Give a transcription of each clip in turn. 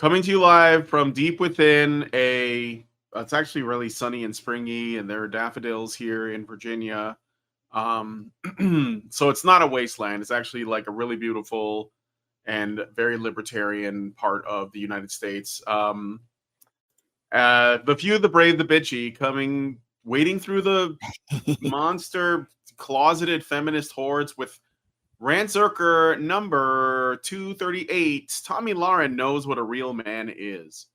Coming to you live from deep within it's actually really sunny and springy, and there are daffodils here in Virginia. Um, so it's not a wasteland. It's actually like a really beautiful and very libertarian part of the United States. The few, the brave, the bitchy, wading through the monster closeted feminist hordes with Rantzerker number 238. Tomi Lahren knows what a real man is.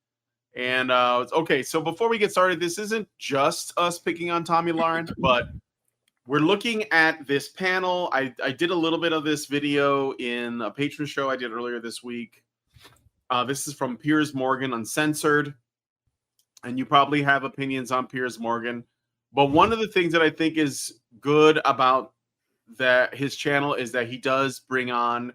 And okay, so before we get started, this isn't just us picking on Tomi Lahren, but we're looking at this panel. I did a little bit of this video in a patron show I did earlier this week. This is from Piers Morgan, Uncensored. And you probably have opinions on Piers Morgan. But one of the things that I think is good about his channel is that he does bring on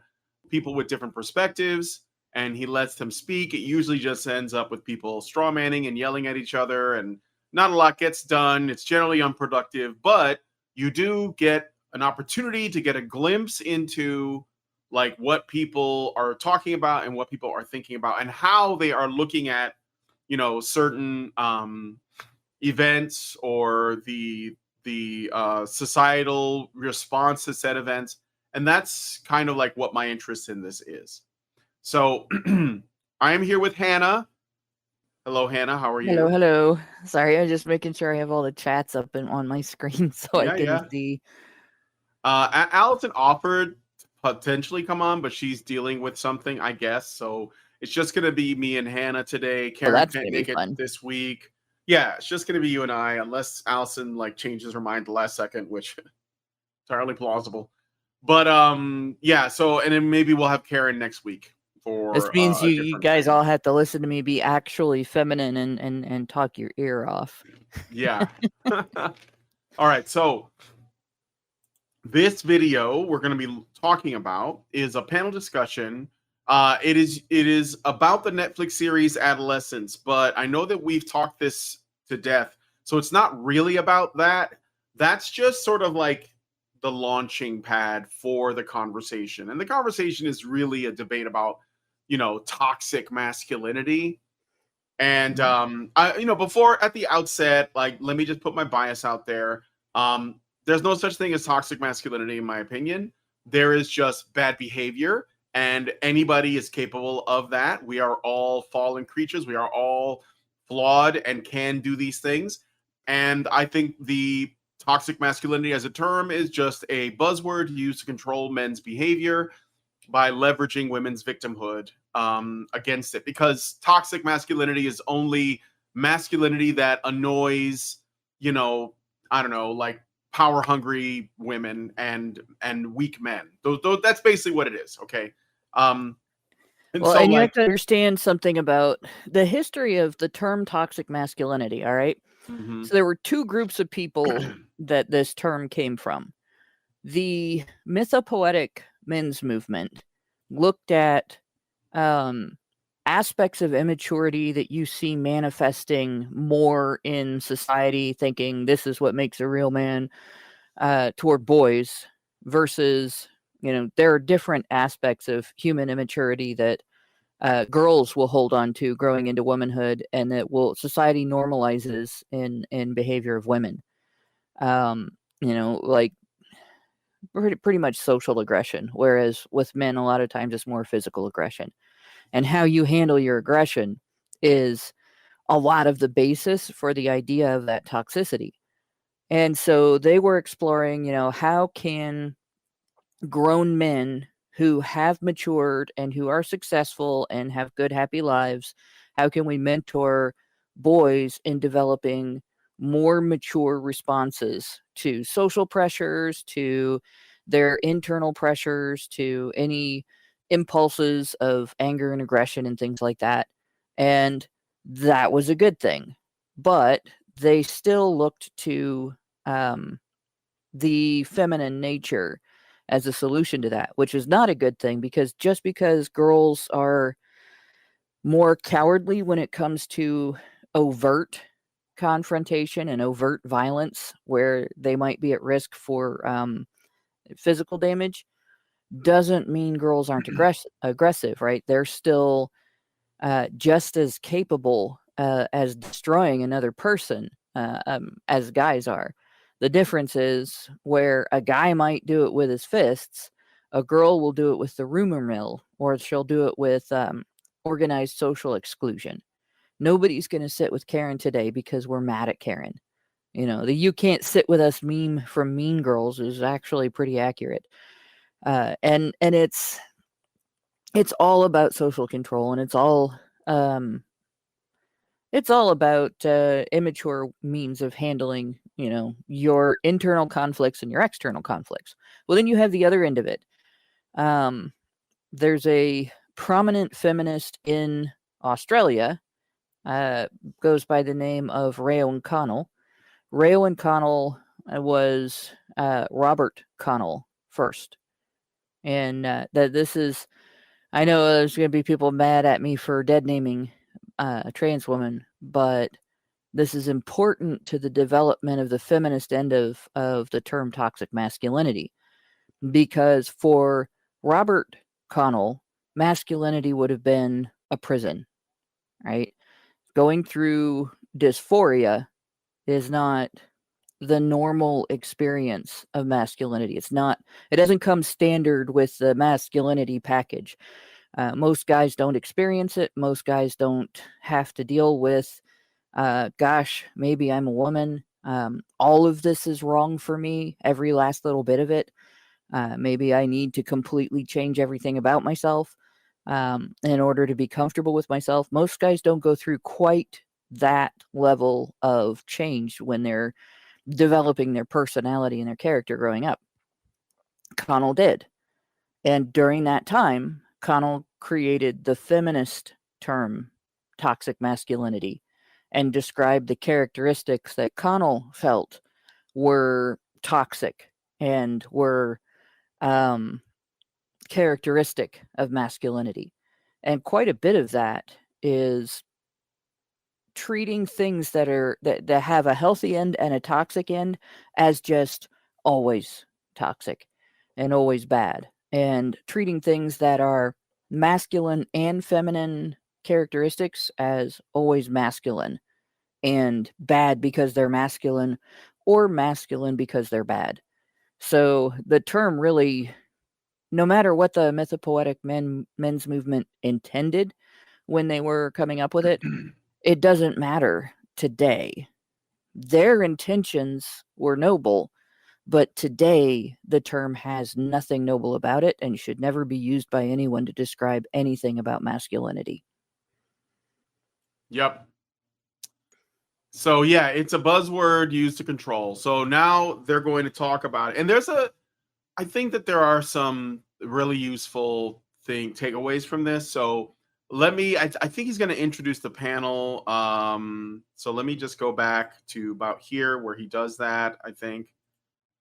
people with different perspectives and he lets them speak. It usually just ends up with people strawmanning and yelling at each other, and not a lot gets done. It's generally unproductive, but you do get an opportunity to get a glimpse into like what people are talking about and what people are thinking about and how they are looking at, certain events or the societal response to said events. And that's kind of like what my interest in this is. So I am here with Hannah. Hello, Hannah. How are you? Hello. Sorry, I'm just making sure I have all the chats up on my screen so I can see. Allison offered to potentially come on, but she's dealing with something, I guess. So it's just going to be me and Hannah today. Karen can't make it this week. Yeah, it's just going to be you and I, unless Allison changes her mind the last second, which entirely plausible. But yeah. So and then maybe we'll have Karen next week for. This means you guys all have to listen to me be actually feminine and talk your ear off. Yeah. All right. So this video we're going to be talking about is a panel discussion. It is about the Netflix series Adolescence, but I know that we've talked this to death, so it's not really about that. That's just sort of like the launching pad for the conversation, and the conversation is really a debate about, toxic masculinity. And before at the outset, let me just put my bias out there. There's no such thing as toxic masculinity, in my opinion. There is just bad behavior. And anybody is capable of that. We are all fallen creatures. We are all flawed and can do these things. And I think the toxic masculinity as a term is just a buzzword used to control men's behavior by leveraging women's victimhood against it. Because toxic masculinity is only masculinity that annoys, power hungry women and weak men. That's basically what it is. Okay. And you have to understand something about the history of the term toxic masculinity. All right. Mm-hmm. So there were two groups of people that this term came from. The mythopoetic men's movement looked at aspects of immaturity that you see manifesting more in society, thinking this is what makes a real man, toward boys versus, there are different aspects of human immaturity that girls will hold on to growing into womanhood, and that society normalizes in behavior of women. Pretty much social aggression, whereas with men, a lot of times it's more physical aggression. And how you handle your aggression is a lot of the basis for the idea of that toxicity. And so they were exploring, how can grown men who have matured and who are successful and have good, happy lives, how can we mentor boys in developing more mature responses to social pressures, to their internal pressures, to any impulses of anger and aggression and things like that. And that was a good thing. But they still looked to the feminine nature as a solution to that, which is not a good thing, because just because girls are more cowardly when it comes to overt confrontation and overt violence, where they might be at risk for physical damage, doesn't mean girls aren't aggressive, right? They're still just as capable as destroying another person as guys are. The difference is where a guy might do it with his fists, a girl will do it with the rumor mill, or she'll do it with organized social exclusion. Nobody's going to sit with Karen today because we're mad at Karen. You know, the "you can't sit with us" meme from Mean Girls is actually pretty accurate. And it's all about social control, and it's all about immature means of handling, you know, your internal conflicts and your external conflicts. Well, then you have the other end of it. There's a prominent feminist in Australia, goes by the name of Rayon Connell. Rayon Connell was Robert Connell first. And that this is, I know there's going to be people mad at me for dead naming a trans woman, but this is important to the development of the feminist end of the term toxic masculinity. Because for Robert Connell, masculinity would have been a prison, right? Going through dysphoria is not the normal experience of masculinity. It doesn't come standard with the masculinity package. Most guys don't experience it. Most guys don't have to deal with, gosh, maybe I'm a woman. All of this is wrong for me, every last little bit of it. Maybe I need to completely change everything about myself in order to be comfortable with myself. Most guys don't go through quite that level of change when they're developing their personality and their character growing up. Connell did. And during that time, Connell created the feminist term toxic masculinity and described the characteristics that Connell felt were toxic and were characteristic of masculinity. And quite a bit of that is treating things that have a healthy end and a toxic end as just always toxic and always bad, and treating things that are masculine and feminine characteristics as always masculine and bad because they're masculine, or masculine because they're bad. So the term really, no matter what the mythopoetic men's movement intended when they were coming up with it, it doesn't matter today. Their intentions were noble, but today the term has nothing noble about it and should never be used by anyone to describe anything about masculinity. Yep. So yeah, it's a buzzword used to control. So now they're going to talk about it. And I think that there are some really useful takeaways from this. So I think he's going to introduce the panel. So let me just go back to about here where he does that, I think.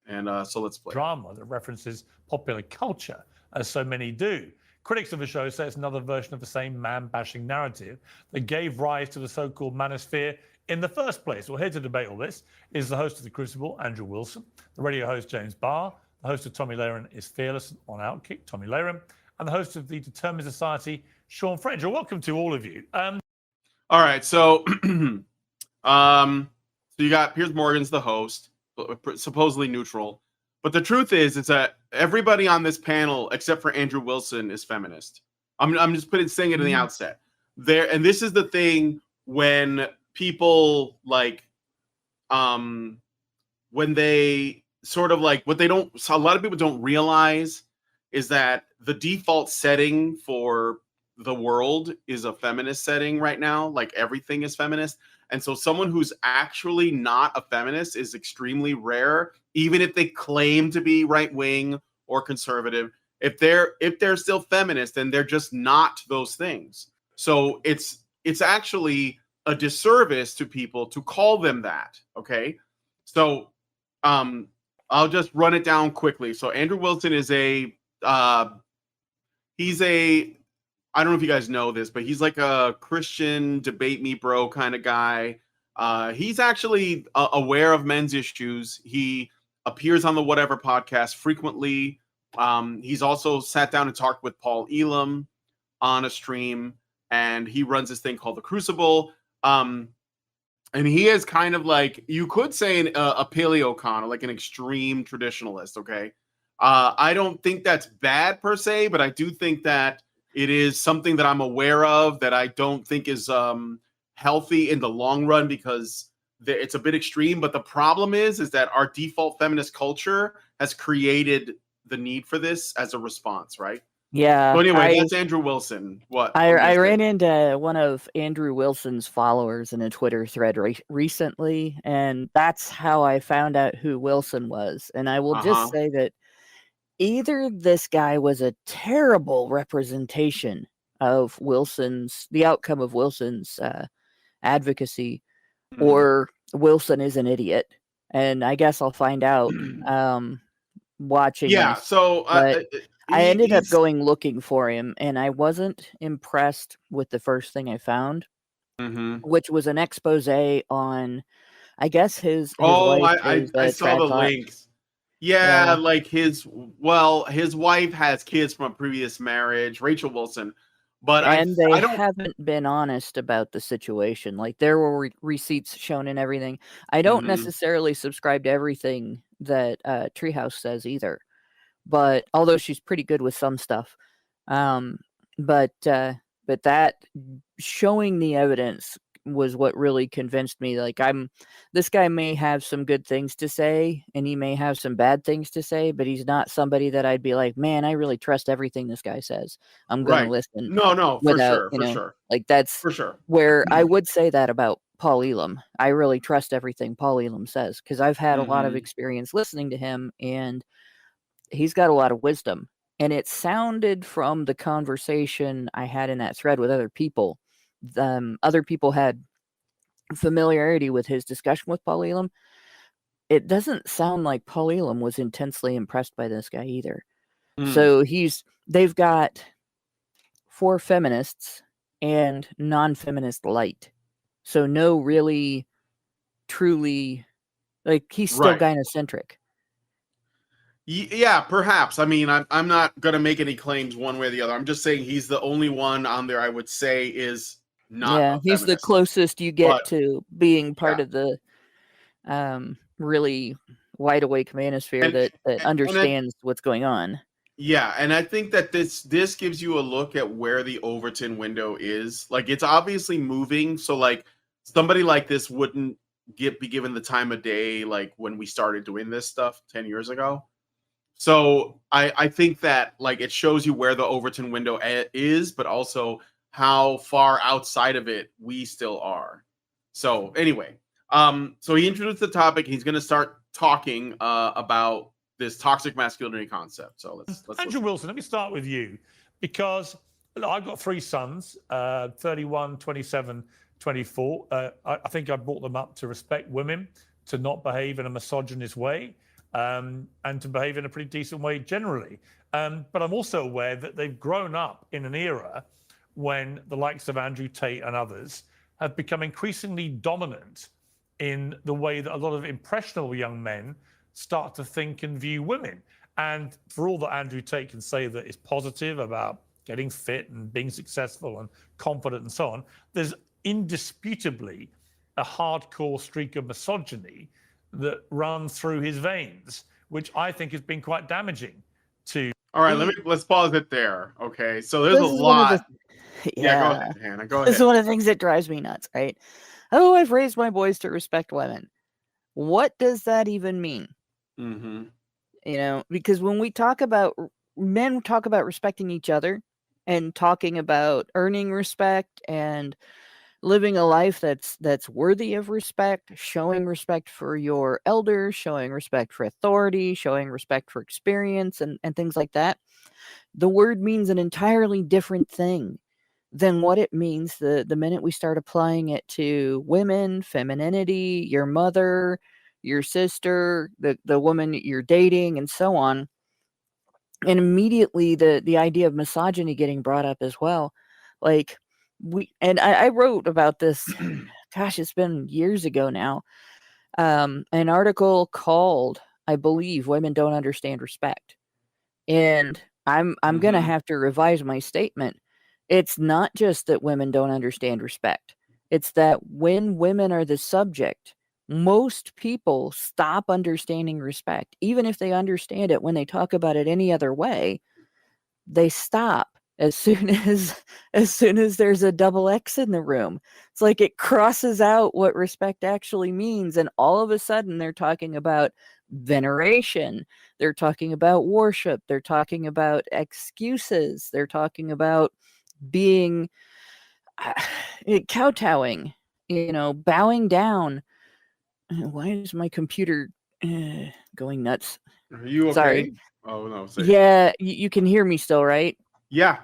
And so let's play. Drama that references popular culture, as so many do. Critics of the show say it's another version of the same man-bashing narrative that gave rise to the so-called manosphere in the first place. Well, here to debate all this is the host of The Crucible, Andrew Wilson, the radio host, James Barr, the host of Tomi Lahren is Fearless on Outkick, Tomi Lahren, and the host of The Determined Society, Sean Fraser. Welcome to all of you. All right, so so you got Piers Morgan's the host, supposedly neutral. But the truth is that everybody on this panel, except for Andrew Wilson, is feminist. I'm just saying it in the outset. And this is the thing when people when they sort of what they don't, so a lot of people don't realize is that the default setting for the world is a feminist setting right now. Like everything is feminist. And so someone who's actually not a feminist is extremely rare, even if they claim to be right wing or conservative. If they're still feminist, then they're just not those things. So it's actually a disservice to people to call them that. Okay. So I'll just run it down quickly. So Andrew Wilson is I don't know if you guys know this, but he's like a Christian debate me bro kind of guy. He's actually aware of men's issues. He appears on the Whatever podcast frequently. He's also sat down and talked with Paul Elam on a stream. and he runs this thing called the Crucible. And he is kind of like, you could say a paleocon, like an extreme traditionalist. Okay, I don't think that's bad per se, but I do think that it is something that I'm aware of that I don't think is healthy in the long run, because it's a bit extreme. But the problem is that our default feminist culture has created the need for this as a response, right? Yeah. So anyway, that's Andrew Wilson. What were you I gonna say? ran into one of Andrew Wilson's followers in a Twitter thread recently, and that's how I found out who Wilson was. And I will just say that either this guy was a terrible representation of the outcome of Wilson's advocacy, or Wilson is an idiot. And I guess I'll find out watching Yeah, this. so But I ended up he's going looking for him, and I wasn't impressed with the first thing I found, which was an expose on, I guess, his oh, wife I is I a saw the tradpot. links. Yeah, like his wife has kids from a previous marriage, Rachel Wilson, but And they I don't. haven't been honest about the situation. Like, there were receipts shown and everything. I don't necessarily subscribe to everything that Treehouse says either, but although she's pretty good with some stuff. But that showing the evidence was what really convinced me. Like, this guy may have some good things to say, and he may have some bad things to say, but he's not somebody that I'd be like, man, I really trust everything this guy says. I'm going to listen. No, for Without, sure, for sure, like, that's for sure. where I would say that about Paul Elam. I really trust everything Paul Elam says, because I've had a lot of experience listening to him, and he's got a lot of wisdom. And it sounded from the conversation I had in that thread with other people, other people had familiarity with his discussion with Paul Elam. It doesn't sound like Paul Elam was intensely impressed by this guy either. So they've got 4 feminists and non-feminist light. So no really, truly, like, he's still gynocentric. Yeah, perhaps. I mean, I'm not gonna make any claims one way or the other. I'm just saying he's the only one on there I would say is not. Yeah, he's the closest you get to being part of the really wide awake manosphere that understands what's going on. Yeah, and I think that this gives you a look at where the Overton window is. Like, it's obviously moving. So, like, somebody like this wouldn't be given the time of day like when we started doing this stuff 10 years ago. So I think that, like, it shows you where the Overton window is, but also how far outside of it we still are. So anyway, so he introduced the topic. He's going to start talking about this toxic masculinity concept. So let's Andrew Wilson, let me start with you, because look, I've got 3 sons, 31, 27, 24. I think I brought them up to respect women, to not behave in a misogynist way, and to behave in a pretty decent way generally. But I'm also aware that they've grown up in an era when the likes of Andrew Tate and others have become increasingly dominant in the way that a lot of impressionable young men start to think and view women. And for all that Andrew Tate can say that is positive about getting fit and being successful and confident and so on, there's indisputably a hardcore streak of misogyny that runs through his veins, which I think has been quite damaging to. All right, let's pause it there. Okay, so there's a lot. Yeah, go ahead, Hannah. Go ahead. This is one of the things that drives me nuts, right? Oh, I've raised my boys to respect women. What does that even mean? Because when we talk about, men talk about respecting each other and talking about earning respect and living a life that's worthy of respect, showing respect for your elders, showing respect for authority, showing respect for experience, and things like that. The word means an entirely different thing than what it means the minute we start applying it to women, femininity, your mother, your sister, the woman you're dating, and so on. And immediately the idea of misogyny getting brought up as well. Like, I wrote about this, gosh, it's been years ago now, an article called, I believe, Women Don't Understand Respect. And I'm going to have to revise my statement, it's not just that women don't understand respect. It's that when women are the subject, most people stop understanding respect. Even if they understand it when they talk about it any other way, they stop as soon as there's a double X in the room. It's like it crosses out what respect actually means, and all of a sudden they're talking about veneration, they're talking about worship, they're talking about excuses, they're talking about being kowtowing, bowing down. Why is my computer going nuts? Are you okay? Sorry. Oh no. Yeah, you can hear me still, right? Yeah.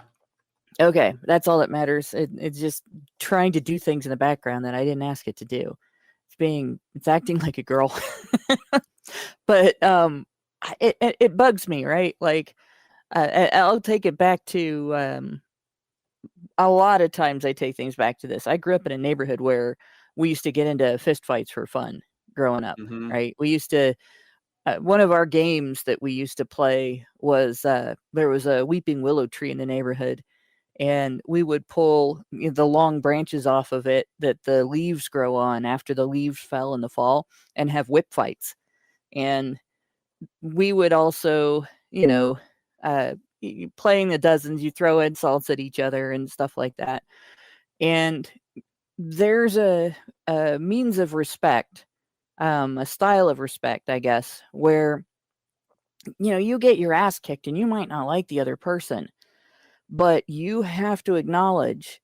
Okay, that's all that matters. It's just trying to do things in the background that I didn't ask it to do. It's acting like a girl. But it bugs me, right? Like I'll take it back to a lot of times I take things back to this. I grew up in a neighborhood where we used to get into fist fights for fun growing up, Mhm. right? We used to one of our games that we used to play was there was a weeping willow tree in the neighborhood, and we would pull the long branches off of it that the leaves grow on after the leaves fell in the fall, and have whip fights. And we would also, playing the dozens, you throw insults at each other and stuff like that. And there's a means of respect, a style of respect, I guess, where you get your ass kicked and you might not like the other person, but you have to acknowledge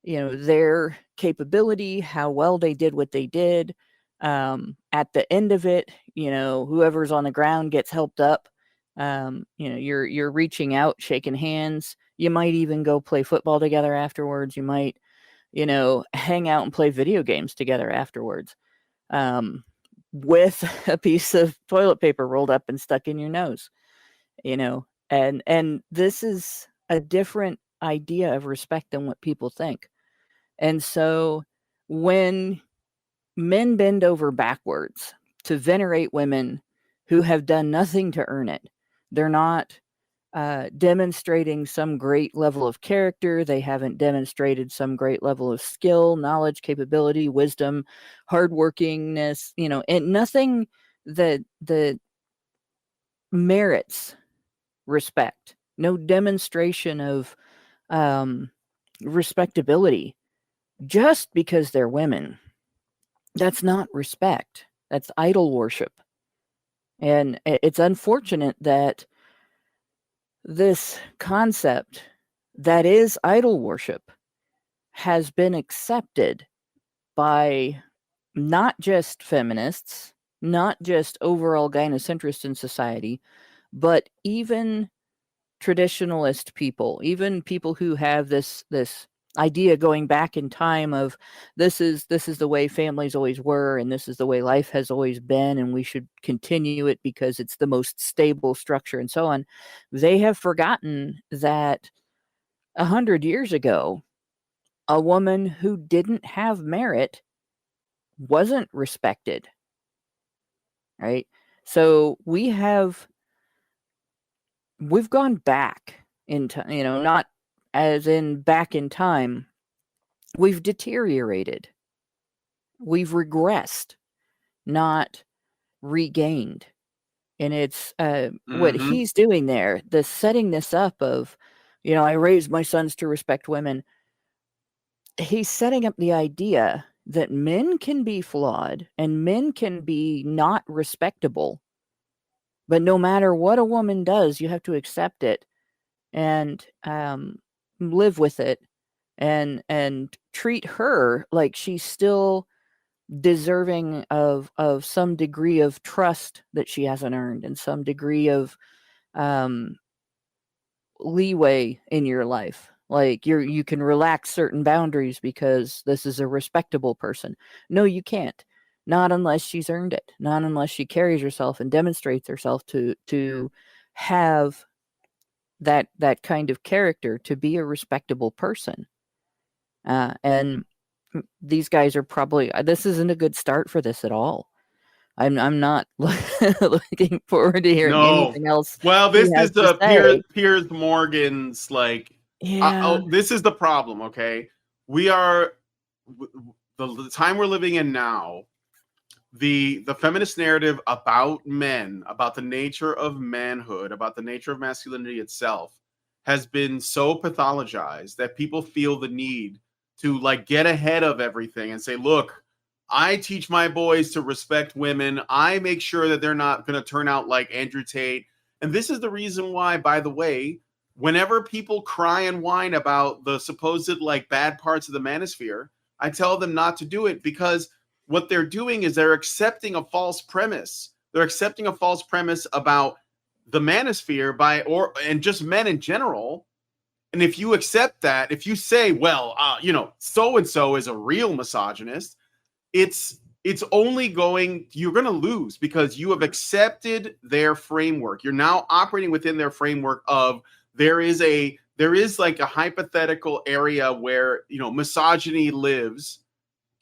their capability, how well they did what they did. At the end of it, whoever's on the ground gets helped up. You're reaching out, shaking hands. You might even go play football together afterwards. You might hang out and play video games together afterwards, with a piece of toilet paper rolled up and stuck in your nose. And this is a different idea of respect than what people think. And so when men bend over backwards to venerate women who have done nothing to earn it, they're not demonstrating some great level of character. They haven't demonstrated some great level of skill, knowledge, capability, wisdom, hardworkingness, and nothing that merits respect. No demonstration of respectability just because they're women. That's not respect. That's idol worship. And it's unfortunate that this concept that is idol worship has been accepted by not just feminists, not just overall gynocentrists in society, but even traditionalist people, even people who have this idea going back in time of this is the way families always were, and this is the way life has always been, and we should continue it because it's the most stable structure and so on. They have forgotten that 100 years ago, a woman who didn't have merit wasn't respected, right? So we've gone back into, not as in back in time. We've deteriorated. We've regressed, not regained. And it's what Mhm. he's doing there, the setting this up of, I raised my sons to respect women. He's setting up the idea that men can be flawed and men can be not respectable. But no matter what a woman does, you have to accept it and live with it, and treat her like she's still deserving of some degree of trust that she hasn't earned, and some degree of leeway in your life. Like you can relax certain boundaries because this is a respectable person. No, you can't. Not unless she's earned it. Not unless she carries herself and demonstrates herself to have that kind of character, to be a respectable person. And these guys are probably, this isn't a good start for this at all. I'm not looking forward to hearing No. anything else Well, he this has is to the say. Piers Morgan's like Yeah. This is the problem. Okay, we are the time we're living in now. The feminist narrative about men, about the nature of manhood, about the nature of masculinity itself, has been so pathologized that people feel the need to like get ahead of everything and say, look, I teach my boys to respect women. I make sure that they're not going to turn out like Andrew Tate. And this is the reason why, by the way, whenever people cry and whine about the supposed like bad parts of the manosphere, I tell them not to do it, because what they're doing is they're accepting a false premise. They're accepting a false premise about the manosphere and just men in general. And if you accept that, if you say, well, so and so is a real misogynist, it's only you're going to lose, because you have accepted their framework. You're now operating within their framework of there is like a hypothetical area where, misogyny lives.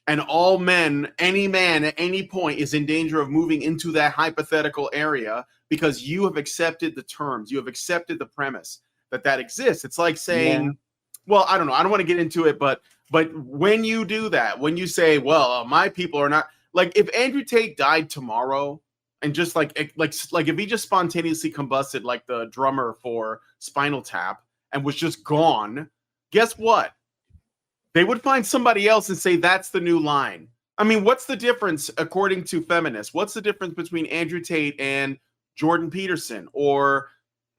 And all men, any man at any point is in danger of moving into that hypothetical area, because you have accepted the terms, you have accepted the premise that exists. It's like saying, well, I don't know, I don't want to get into it, but when you do that, when you say, well, my people are not, like if Andrew Tate died tomorrow and just like if he just spontaneously combusted like the drummer for Spinal Tap and was just gone, guess what? They would find somebody else and say, that's the new line. I mean, what's the difference, according to feminists? What's the difference between Andrew Tate and Jordan Peterson or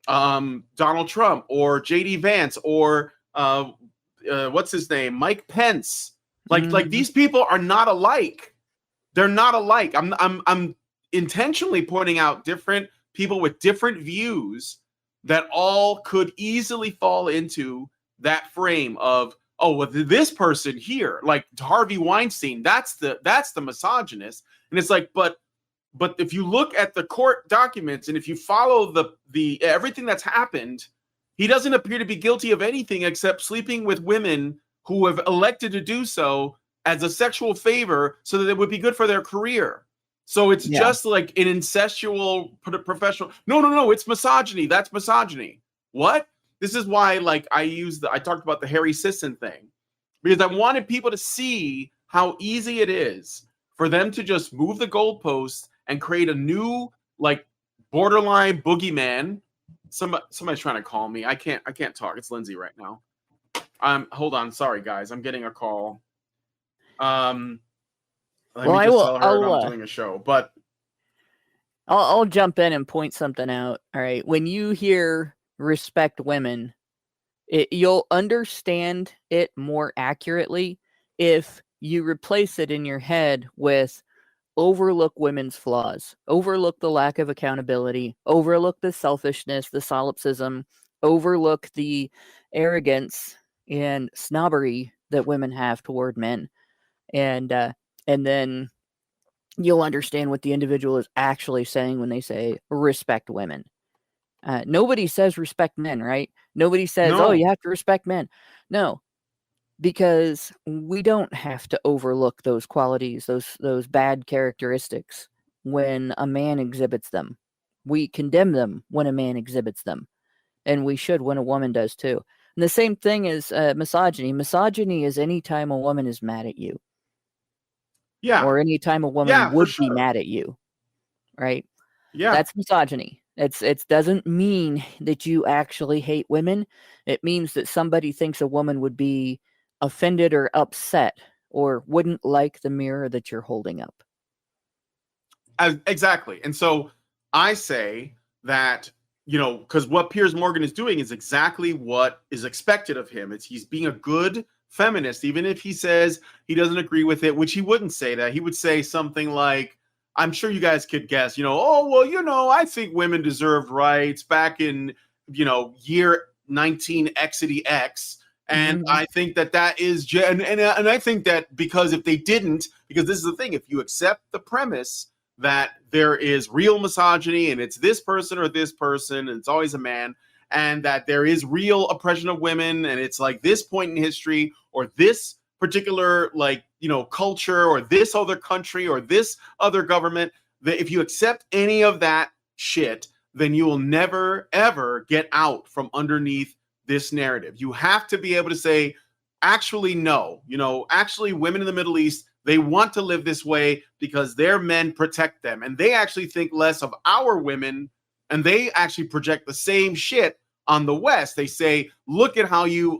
Donald Trump or J.D. Vance or what's his name? Mike Pence. Like these people are not alike. They're not alike. I'm intentionally pointing out different people with different views that all could easily fall into that frame of, oh, well, this person here, like Harvey Weinstein, that's the misogynist. And it's like, but if you look at the court documents and if you follow the everything that's happened, he doesn't appear to be guilty of anything except sleeping with women who have elected to do so as a sexual favor so that it would be good for their career. So it's just like an incestual professional. No, it's misogyny. That's misogyny. What? This is why, like, I talked about the Harry Sisson thing, because I wanted people to see how easy it is for them to just move the goalposts and create a new, like, borderline boogeyman. Somebody's trying to call me. I can't talk. It's Lindsay right now. Hold on. Sorry, guys. I'm getting a call. Let me just tell her I'm doing a show. But I'll jump in and point something out. All right. When you hear respect women, you'll understand it more accurately if you replace it in your head with overlook women's flaws, overlook the lack of accountability, overlook the selfishness, the solipsism, overlook the arrogance and snobbery that women have toward men. And then you'll understand what the individual is actually saying when they say respect women. Nobody says respect men, right? Nobody says, No. oh, you have to respect men. No, because we don't have to overlook those qualities, those bad characteristics when a man exhibits them. We condemn them when a man exhibits them, and we should when a woman does too. And the same thing is misogyny. Misogyny is any time a woman is mad at you. Yeah. Or any time a woman would be mad at you, right? Yeah. That's misogyny. It doesn't mean that you actually hate women. It means that somebody thinks a woman would be offended or upset or wouldn't like the mirror that you're holding up. Exactly. And so I say that, because what Piers Morgan is doing is exactly what is expected of him. He's being a good feminist, even if he says he doesn't agree with it, which he wouldn't say that. He would say something like, I'm sure you guys could guess, I think women deserved rights back in, year 19XX. And I think that is, and I think that because if they didn't, because this is the thing, if you accept the premise that there is real misogyny and it's this person or this person, and it's always a man, and that there is real oppression of women, and it's like this point in history or this particular culture or this other country or this other government, that if you accept any of that shit, then you will never ever get out from underneath this narrative. You have to be able to say, actually, no, actually women in the Middle East, they want to live this way because their men protect them. And they actually think less of our women, and they actually project the same shit on the West. They say, look at how you,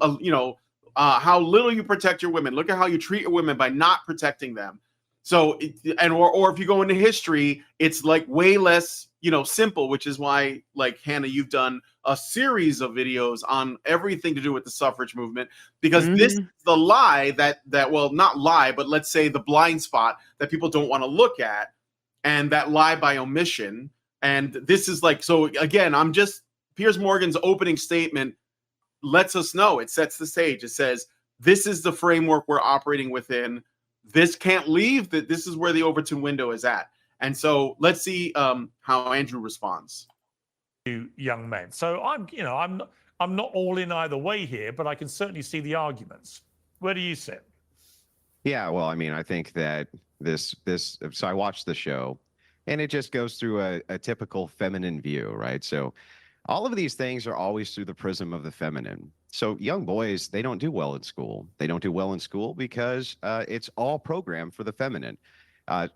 how little you protect your women. Look at how you treat your women by not protecting them. So, or if you go into history, it's like way less, simple, which is why, like, Hannah, you've done a series of videos on everything to do with the suffrage movement, because this is the lie that, well, not lie, but let's say the blind spot that people don't want to look at, and that lie by omission. And this is like, so again, Piers Morgan's opening statement lets us know, it sets the stage. It says, this is the framework we're operating within. This can't leave. That this is where the Overton window is at. And so let's see how Andrew responds. Young men. So I'm not all in either way here, but I can certainly see the arguments. Where do you sit? Yeah, well, I mean, I think that so I watched the show, and it just goes through a typical feminine view, right? So all of these things are always through the prism of the feminine. So young boys, they don't do well in school. They don't do well in school because it's all programmed for the feminine.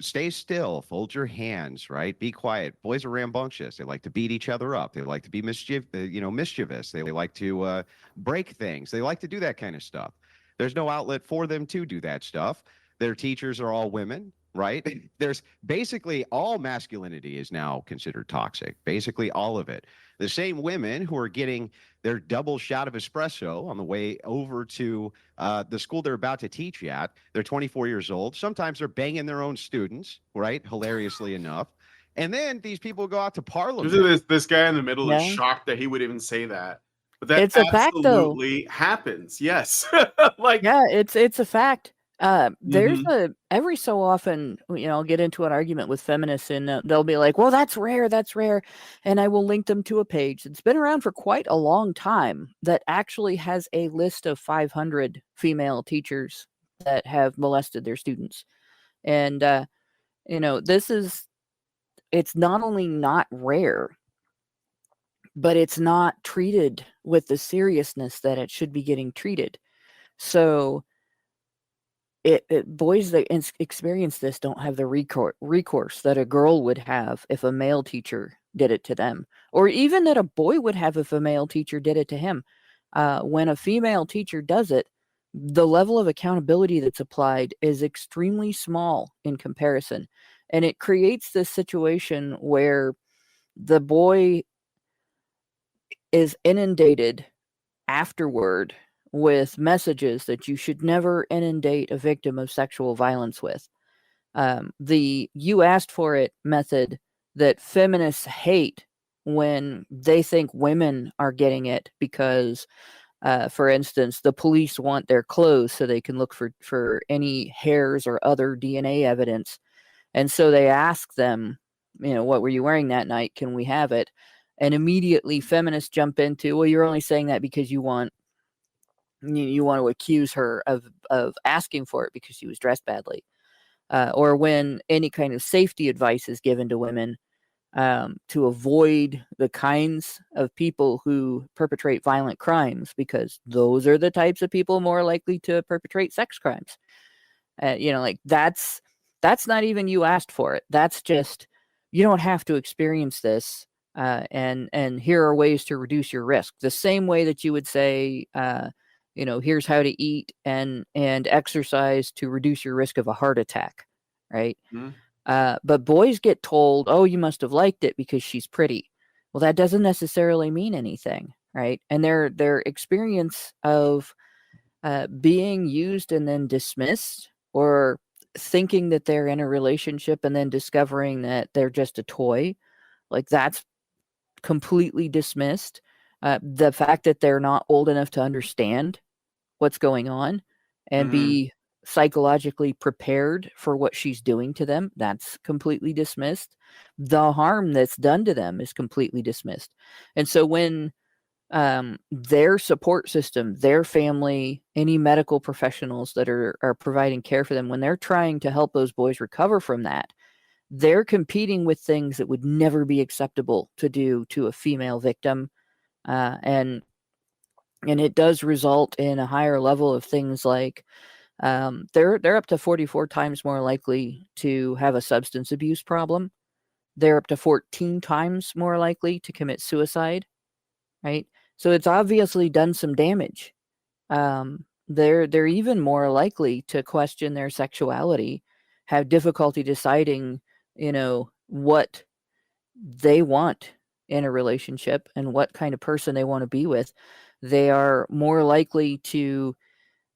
Stay still, fold your hands, right? Be quiet. Boys are rambunctious. They like to beat each other up. They like to be mischievous. They like to break things. They like to do that kind of stuff. There's no outlet for them to do that stuff. Their teachers are all women, right? There's basically all masculinity is now considered toxic. Basically all of it. The same women who are getting their double shot of espresso on the way over to the school they're about to teach at. They're 24 years old. Sometimes they're banging their own students, right? Hilariously enough. And then these people go out to Parliament. This guy in the middle is shocked that he would even say that. But that it's a fact, though. Absolutely happens. Yes. It's a fact. There's every so often, I'll get into an argument with feminists, and they'll be like, well, that's rare. And I will link them to a page that's been around for quite a long time that actually has a list of 500 female teachers that have molested their students. And, it's not only not rare, but it's not treated with the seriousness that it should be getting treated. So boys that experience this don't have the recourse that a girl would have if a male teacher did it to them, or even that a boy would have if a male teacher did it to him. When a female teacher does it, the level of accountability that's applied is extremely small in comparison. And it creates this situation where the boy is inundated afterward with messages that you should never inundate a victim of sexual violence with. The "you asked for it" method that feminists hate when they think women are getting it because, for instance, the police want their clothes so they can look for any hairs or other DNA evidence. And so they ask them, what were you wearing that night? Can we have it? And immediately feminists jump into, well, you're only saying that because you want to accuse her of asking for it because she was dressed badly. Or when any kind of safety advice is given to women to avoid the kinds of people who perpetrate violent crimes, because those are the types of people more likely to perpetrate sex crimes. That's not even you asked for it. That's just, you don't have to experience this. And here are ways to reduce your risk. The same way that you would say, here's how to eat and exercise to reduce your risk of a heart attack, right? But boys get told, oh, you must have liked it because she's pretty. Well, that doesn't necessarily mean anything, right? And their experience of being used and then dismissed, or thinking that they're in a relationship and then discovering that they're just a toy, like that's completely dismissed. The fact that they're not old enough to understand what's going on and be psychologically prepared for what she's doing to them, that's completely dismissed. The harm that's done to them is completely dismissed. And so when their support system, their family, any medical professionals that are providing care for them, when they're trying to help those boys recover from that, they're competing with things that would never be acceptable to do to a female victim. And And it does result in a higher level of things like they're up to 44 times more likely to have a substance abuse problem. They're up to 14 times more likely to commit suicide, right? So it's obviously done some damage. They're even more likely to question their sexuality, have difficulty deciding, what they want in a relationship and what kind of person they want to be with. They are more likely to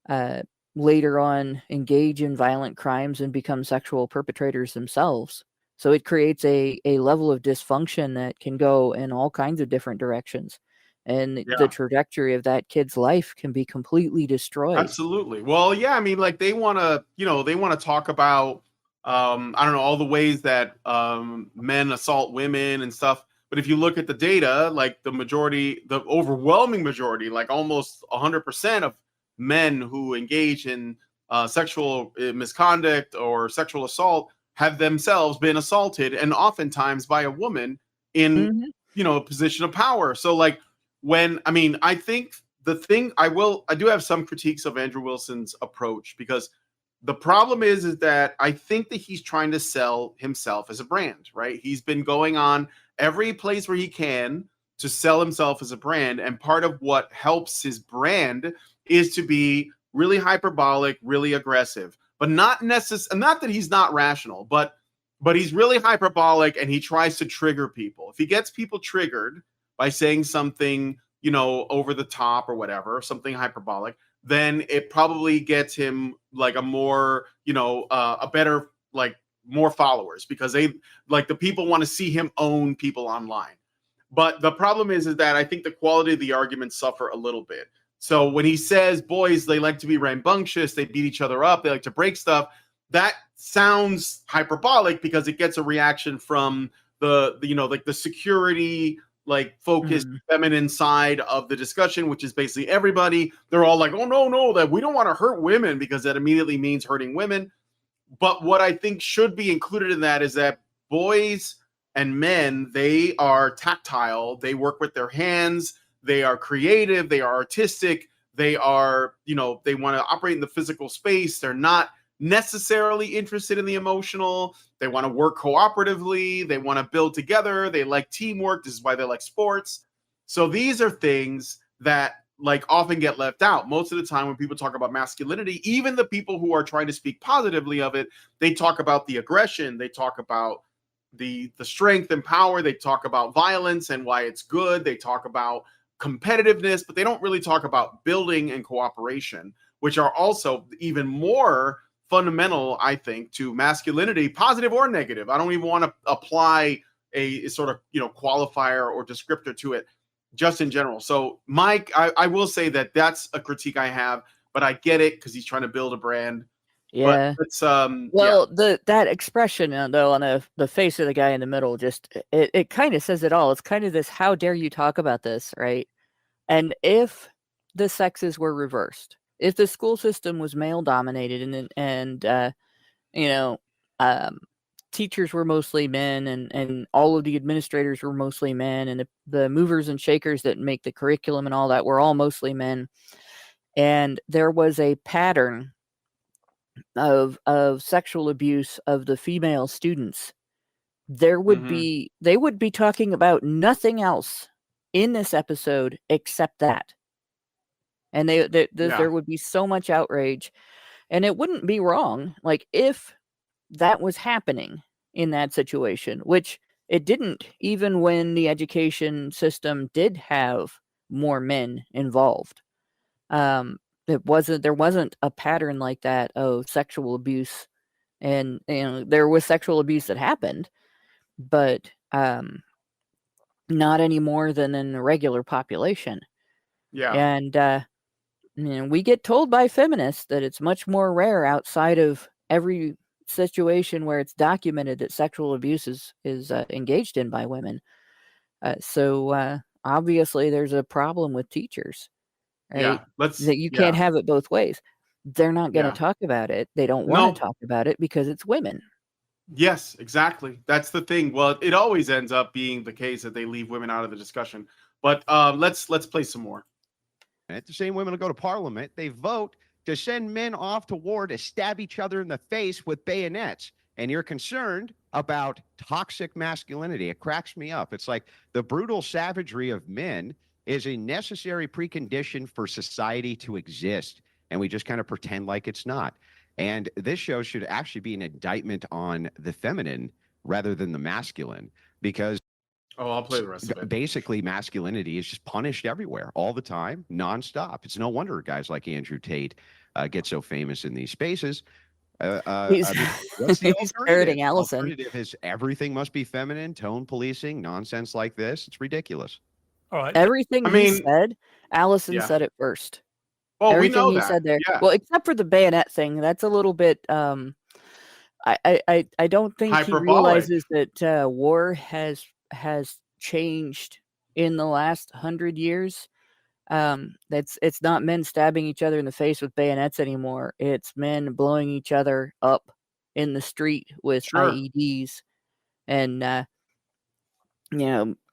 uh, later on engage in violent crimes and become sexual perpetrators themselves. So it creates a level of dysfunction that can go in all kinds of different directions. And Yeah. the trajectory of that kid's life can be completely destroyed. Absolutely. Well, yeah, I mean, like they want to talk about, I don't know, all the ways that men assault women and stuff. But if you look at the data, like the overwhelming majority, like almost 100% of men who engage in sexual misconduct or sexual assault have themselves been assaulted, and oftentimes by a woman in, Mhm. a position of power. So like I think I do have some critiques of Andrew Wilson's approach, because the problem is that I think that he's trying to sell himself as a brand, right? He's been going on every place where he can to sell himself as a brand, and part of what helps his brand is to be really hyperbolic, really aggressive, but not that he's not rational, but he's really hyperbolic, and he tries to trigger people. If he gets people triggered by saying something, over the top or whatever, something hyperbolic, then it probably gets him like a more, a better, like more followers, because the people want to see him own people online. But the problem is that I think the quality of the arguments suffer a little bit. So when he says boys, they like to be rambunctious, they beat each other up, they like to break stuff, that sounds hyperbolic because it gets a reaction from like the security, like focused feminine side of the discussion, which is basically everybody. They're all like, oh no, that we don't want to hurt women, because that immediately means hurting women. But what I think should be included in that is that boys and men, they are tactile, they work with their hands, they are creative, they are artistic, they are, they want to operate in the physical space. They're not necessarily interested in the emotional. They want to work cooperatively, they want to build together, they like teamwork. This is why they like sports. So these are things that like often get left out. Most of the time when people talk about masculinity, even the people who are trying to speak positively of it, they talk about the aggression, they talk about the strength and power, they talk about violence and why it's good, they talk about competitiveness, but they don't really talk about building and cooperation, which are also even more fundamental, I think, to masculinity, positive or negative. I don't even want to apply a sort of qualifier or descriptor to it, just in general. So Mike, I will say that that's a critique I have, but I get it because he's trying to build a brand. Yeah. But it's well, that expression though on the face of the guy in the middle, just it kind of says it all. It's kind of this, how dare you talk about this, right? And if the sexes were reversed, if the school system was male dominated and teachers were mostly men and all of the administrators were mostly men, and the movers and shakers that make the curriculum and all that were all mostly men, and there was a pattern of sexual abuse of the female students, they would be talking about nothing else in this episode except that. And there would be so much outrage, and it wouldn't be wrong, like, if that was happening in that situation, which it didn't, even when the education system did have more men involved. There wasn't a pattern like that of sexual abuse, and there was sexual abuse that happened, but not any more than in the regular population. Yeah. And we get told by feminists that it's much more rare outside of every situation where it's documented that sexual abuse is engaged in by women. So obviously there's a problem with teachers, right? That you can't have it both ways. They're not going to talk about it. They don't want to talk about it because it's women. Yes, exactly. That's the thing. Well, it always ends up being the case that they leave women out of the discussion. But let's play some more. the same women who go to parliament, they vote to send men off to war to stab each other in the face with bayonets. And you're concerned about toxic masculinity. It cracks me up. It's like the brutal savagery of men is a necessary precondition for society to exist. And we just kind of pretend like it's not. And this show should actually be an indictment on the feminine rather than the masculine, because I'll play the rest of it. Basically, masculinity is just punished everywhere, all the time, nonstop. It's no wonder guys like Andrew Tate get so famous in these spaces. He's, what's the he's parroting alternative? Allison. Alternative is everything must be feminine, tone policing, nonsense like this. It's ridiculous. All right. Everything he said, Allison said it first. Oh, everything we know he that. said there. Yeah. Well, except for the bayonet thing, that's a little bit. I don't think he realizes that war has changed in the last 100 years. It's not men stabbing each other in the face with bayonets anymore. It's men blowing each other up in the street with IEDs, and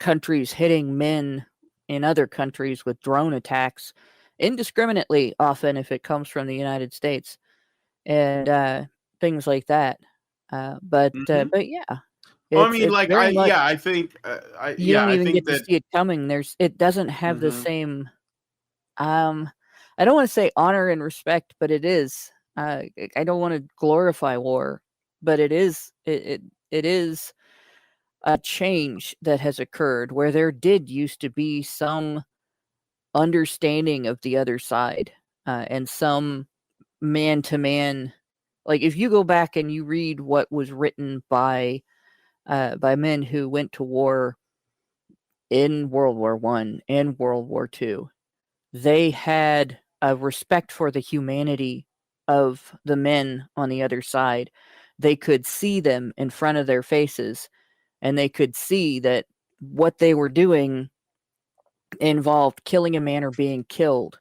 countries hitting men in other countries with drone attacks indiscriminately, often if it comes from the United States, and things like that. But yeah. Well, I mean, like, I think, you don't even get that, to see it coming. It doesn't have the same, I don't want to say honor and respect, but it is. I don't want to glorify war, but it is a change that has occurred where there did used to be some understanding of the other side, and some man-to-man. Like, if you go back and you read what was written by men who went to war in World War I and World War II, they had a respect for the humanity of the men on the other side. They could see them in front of their faces, and they could see that what they were doing involved killing a man or being killed.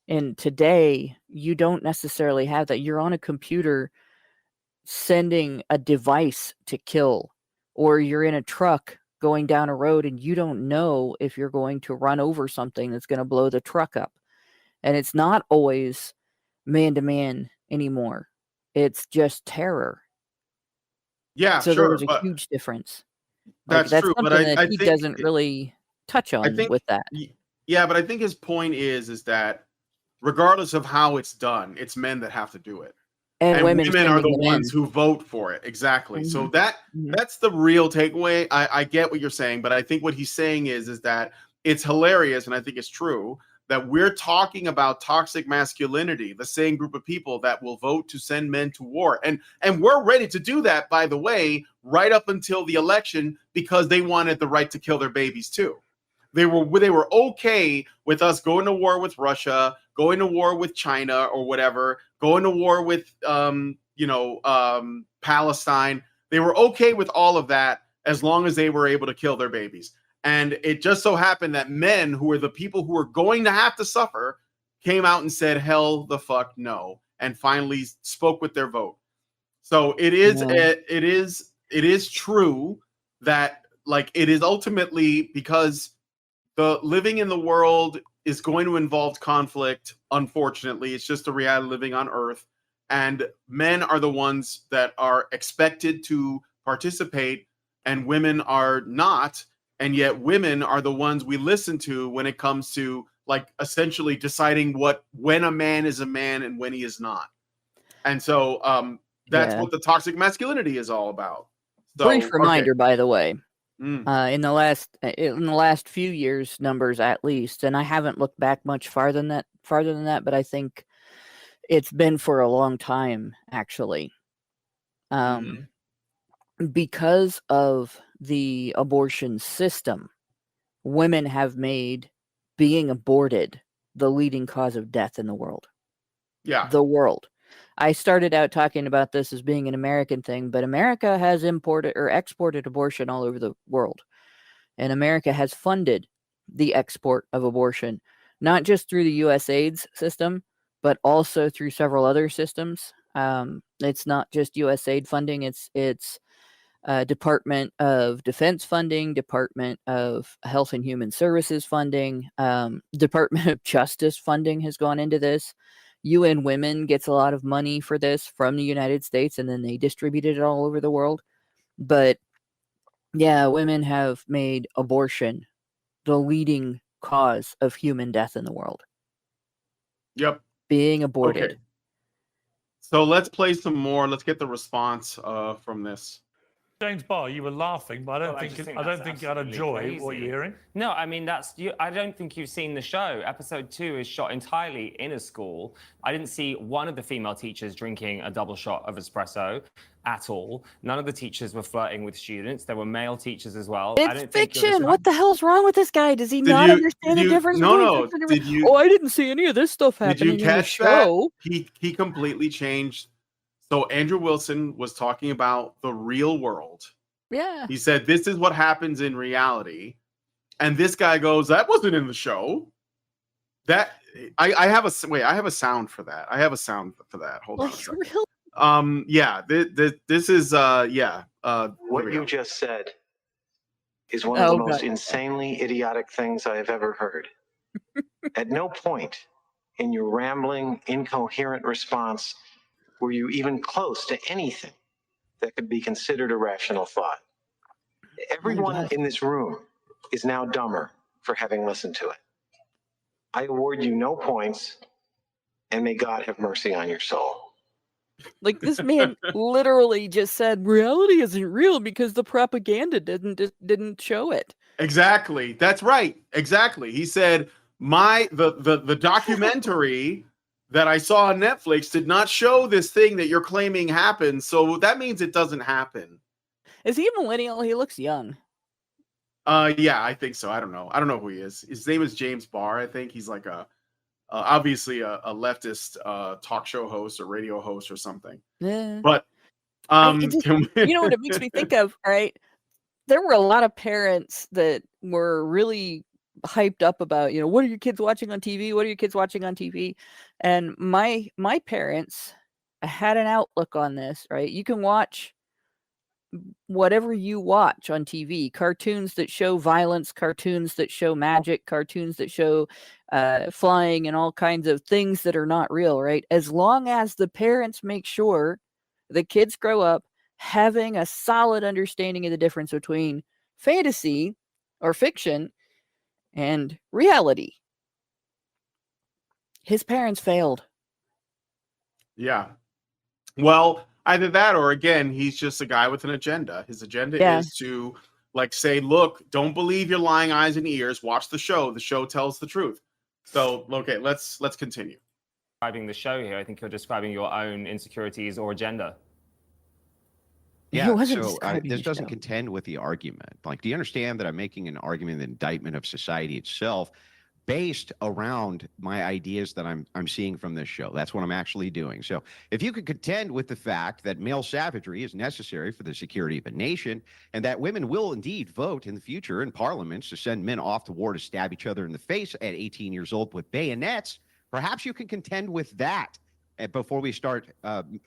And today, you don't necessarily have that. You're on a computer sending a device to kill, or you're in a truck going down a road and you don't know if you're going to run over something that's going to blow the truck up. And it's not always man-to-man anymore. It's just terror. Yeah, so there was a huge difference. That's true, something but that I he think doesn't really touch on with that. Yeah, but I think his point is that regardless of how it's done, it's men that have to do it. And women are the ones who vote for it. Exactly. So that's the real takeaway. I get what you're saying, but I think what he's saying is that it's hilarious, and I think it's true, that we're talking about toxic masculinity, the same group of people that will vote to send men to war. And we're ready to do that, by the way, right up until the election, because they wanted the right to kill their babies too. They were okay with us going to war with Russia, going to war with China or whatever, going to war with Palestine. They were okay with all of that as long as they were able to kill their babies. And it just so happened that men, who are the people who are going to have to suffer, came out and said, hell the fuck no, and finally spoke with their vote. So it is true that, like, it is ultimately because the living in the world is going to involve conflict. Unfortunately, it's just a reality living on Earth. And men are the ones that are expected to participate, and women are not. And yet women are the ones we listen to when it comes to, like, essentially deciding when a man is a man and when he is not. And so that's what the toxic masculinity is all about. So, brief reminder, by the way, in the last few years, numbers at least, and I haven't looked back much farther than that, but I think it's been for a long time, actually. Because of the abortion system, women have made being aborted the leading cause of death in the world. Yeah. The world. I started out talking about this as being an American thing, but America has imported or exported abortion all over the world. And America has funded the export of abortion, not just through the USAID system, but also through several other systems. It's not just USAID funding. It's Department of Defense funding, Department of Health and Human Services funding, Department of Justice funding has gone into this. UN Women gets a lot of money for this from the United States, and then they distributed it all over the world. But yeah, women have made abortion the leading cause of human death in the world. Yep. Being aborted. Okay. So let's play some more. Let's get the response from this. James Barr, you were laughing, but I don't think you had a joy what you're hearing. No, I mean I don't think you've seen the show. Episode 2 is shot entirely in a school. I didn't see one of the female teachers drinking a double shot of espresso at all. None of the teachers were flirting with students. There were male teachers as well. It's fiction. What the hell's wrong with this guy? Does he understand the difference? No. I didn't see any of this stuff happening. Did you catch that? He completely changed. So Andrew Wilson was talking about the real world. Yeah. He said, this is what happens in reality. And this guy goes, that wasn't in the show. That I have a sound for that. Hold on a second. Really? Yeah, this is what you just said is one of the most insanely idiotic things I have ever heard. At no point in your rambling, incoherent response were you even close to anything that could be considered a rational thought. Everyone in this room is now dumber for having listened to it. I award you no points, and may God have mercy on your soul. Like, this man literally just said reality isn't real because the propaganda didn't show it. Exactly. That's right. Exactly. He said the documentary that I saw on Netflix did not show this thing that you're claiming happened. So that means it doesn't happen. Is he a millennial? He looks young. Yeah, I think so. I don't know who he is. His name is James Barr. I think he's like obviously a leftist talk show host or radio host or something. Yeah. But you know what it makes me think of, right? There were a lot of parents that were really hyped up about, what are your kids watching on TV? What are your kids watching on TV? And my parents had an outlook on this, right? You can watch whatever you watch on TV, cartoons that show violence, cartoons that show magic, cartoons that show flying and all kinds of things that are not real, right? As long as the parents make sure the kids grow up having a solid understanding of the difference between fantasy or fiction and reality. His parents failed. Yeah. Well, either that or, again, he's just a guy with an agenda. His agenda is to say, look, don't believe your lying eyes and ears. Watch the show. The show tells the truth. So, okay, let's continue. Describing the show here, I think you're describing your own insecurities or agenda. Yeah, so this doesn't contend with the argument. Do you understand that I'm making an argument, an indictment of society itself based around my ideas that I'm seeing from this show? That's what I'm actually doing. So if you could contend with the fact that male savagery is necessary for the security of a nation and that women will indeed vote in the future in parliaments to send men off to war to stab each other in the face at 18 years old with bayonets, perhaps you can contend with that before we start,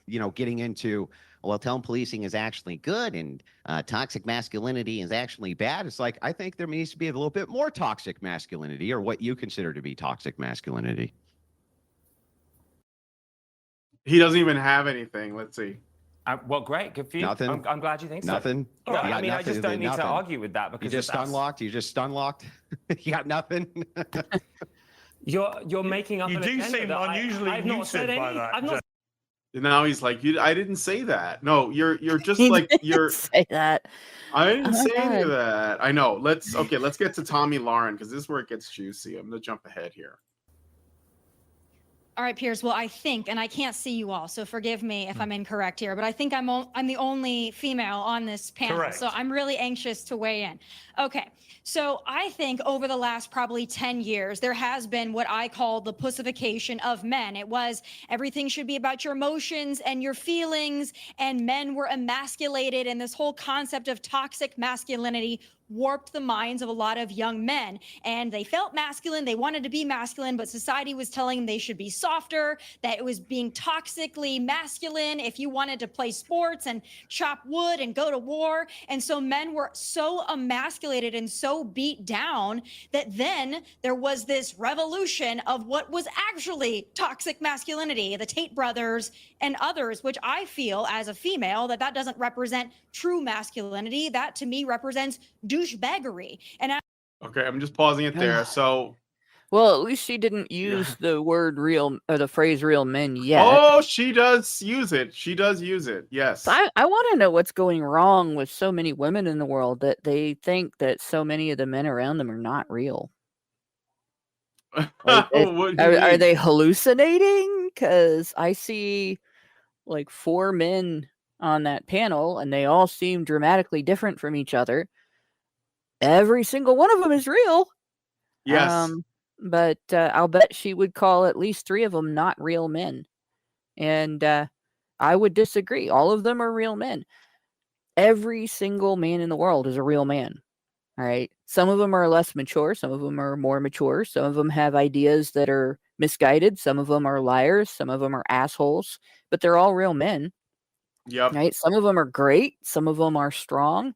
getting into, well, tone policing is actually good and toxic masculinity is actually bad. It's like, I think there needs to be a little bit more toxic masculinity, or what you consider to be toxic masculinity. He doesn't even have anything. Let's see. Well, great. Good for you. Nothing. I'm glad you think so. Nothing. Yeah, I mean, I just don't need to argue with that because you just stun locked. You got nothing. You're making up. You do seem unusually muted by that. Now he's like, I didn't say that. No, you're just like you're. Say that. I didn't say any of that. I know. Let's get to Tomi Lahren because this is where it gets juicy. I'm gonna jump ahead here. All right, Piers. Well, I think, and I can't see you all, so forgive me if I'm incorrect here, but I think I'm the only female on this panel. Correct. So I'm really anxious to weigh in. Okay, so I think over the last probably 10 years, there has been what I call the pussification of men. It was everything should be about your emotions and your feelings, and men were emasculated, and this whole concept of toxic masculinity warped the minds of a lot of young men, and they felt masculine. They wanted to be masculine, but society was telling them they should be softer, that it was being toxically masculine if you wanted to play sports and chop wood and go to war. And so men were so emasculated and so beat down that then there was this revolution of what was actually toxic masculinity, the Tate brothers and others, which I feel as a female that doesn't represent true masculinity. That to me represents douchebaggery. And Okay, I'm just pausing it there. So, well, at least she didn't use the word real or the phrase real men yet. oh, she does use it. She does use it. Yes. So I want to know what's going wrong with so many women in the world that they think that so many of the men around them are not real. Like, What do you are mean? they hallucinating? Because I see like 4 men on that panel, and they all seem dramatically different from each other. Every single one of them is real. Yes. But I'll bet she would call at least 3 of them not real men. And I would disagree. All of them are real men. Every single man in the world is a real man. All right. Some of them are less mature. Some of them are more mature. Some of them have ideas that are misguided. Some of them are liars. Some of them are assholes. But they're all real men. Yep. Right. Some of them are great. Some of them are strong.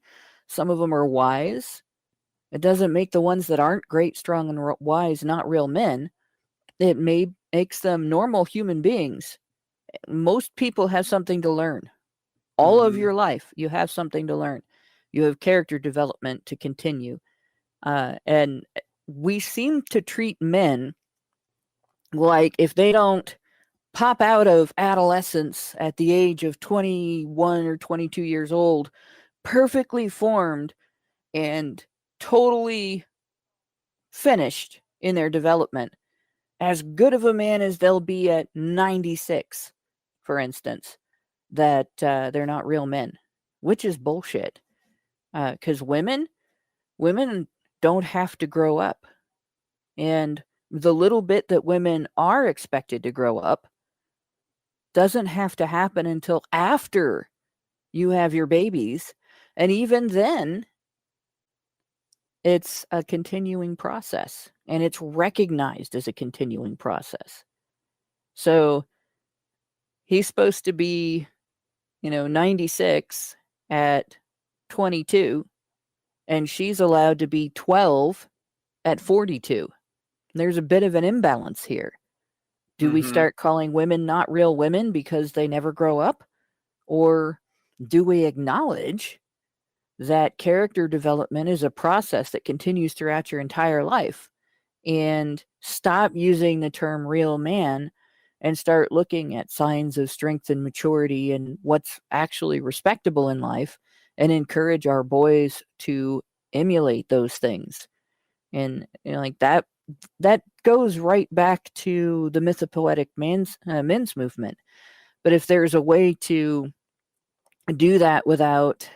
Some of them are wise. It doesn't make the ones that aren't great, strong, and wise not real men. It makes them normal human beings. Most people have something to learn. All of your life, you have something to learn. You have character development to continue. And we seem to treat men like if they don't pop out of adolescence at the age of 21 or 22 years old, perfectly formed and totally finished in their development, as good of a man as they'll be at 96, for instance, that they're not real men, which is bullshit. Because women don't have to grow up. And the little bit that women are expected to grow up doesn't have to happen until after you have your babies. And even then, it's a continuing process, and it's recognized as a continuing process. So he's supposed to be, 96 at 22, and she's allowed to be 12 at 42. There's a bit of an imbalance here. Do we start calling women not real women because they never grow up? Or do we acknowledge that character development is a process that continues throughout your entire life, and stop using the term real man and start looking at signs of strength and maturity and what's actually respectable in life, and encourage our boys to emulate those things? And like that goes right back to the mythopoetic men's movement. But if there's a way to do that without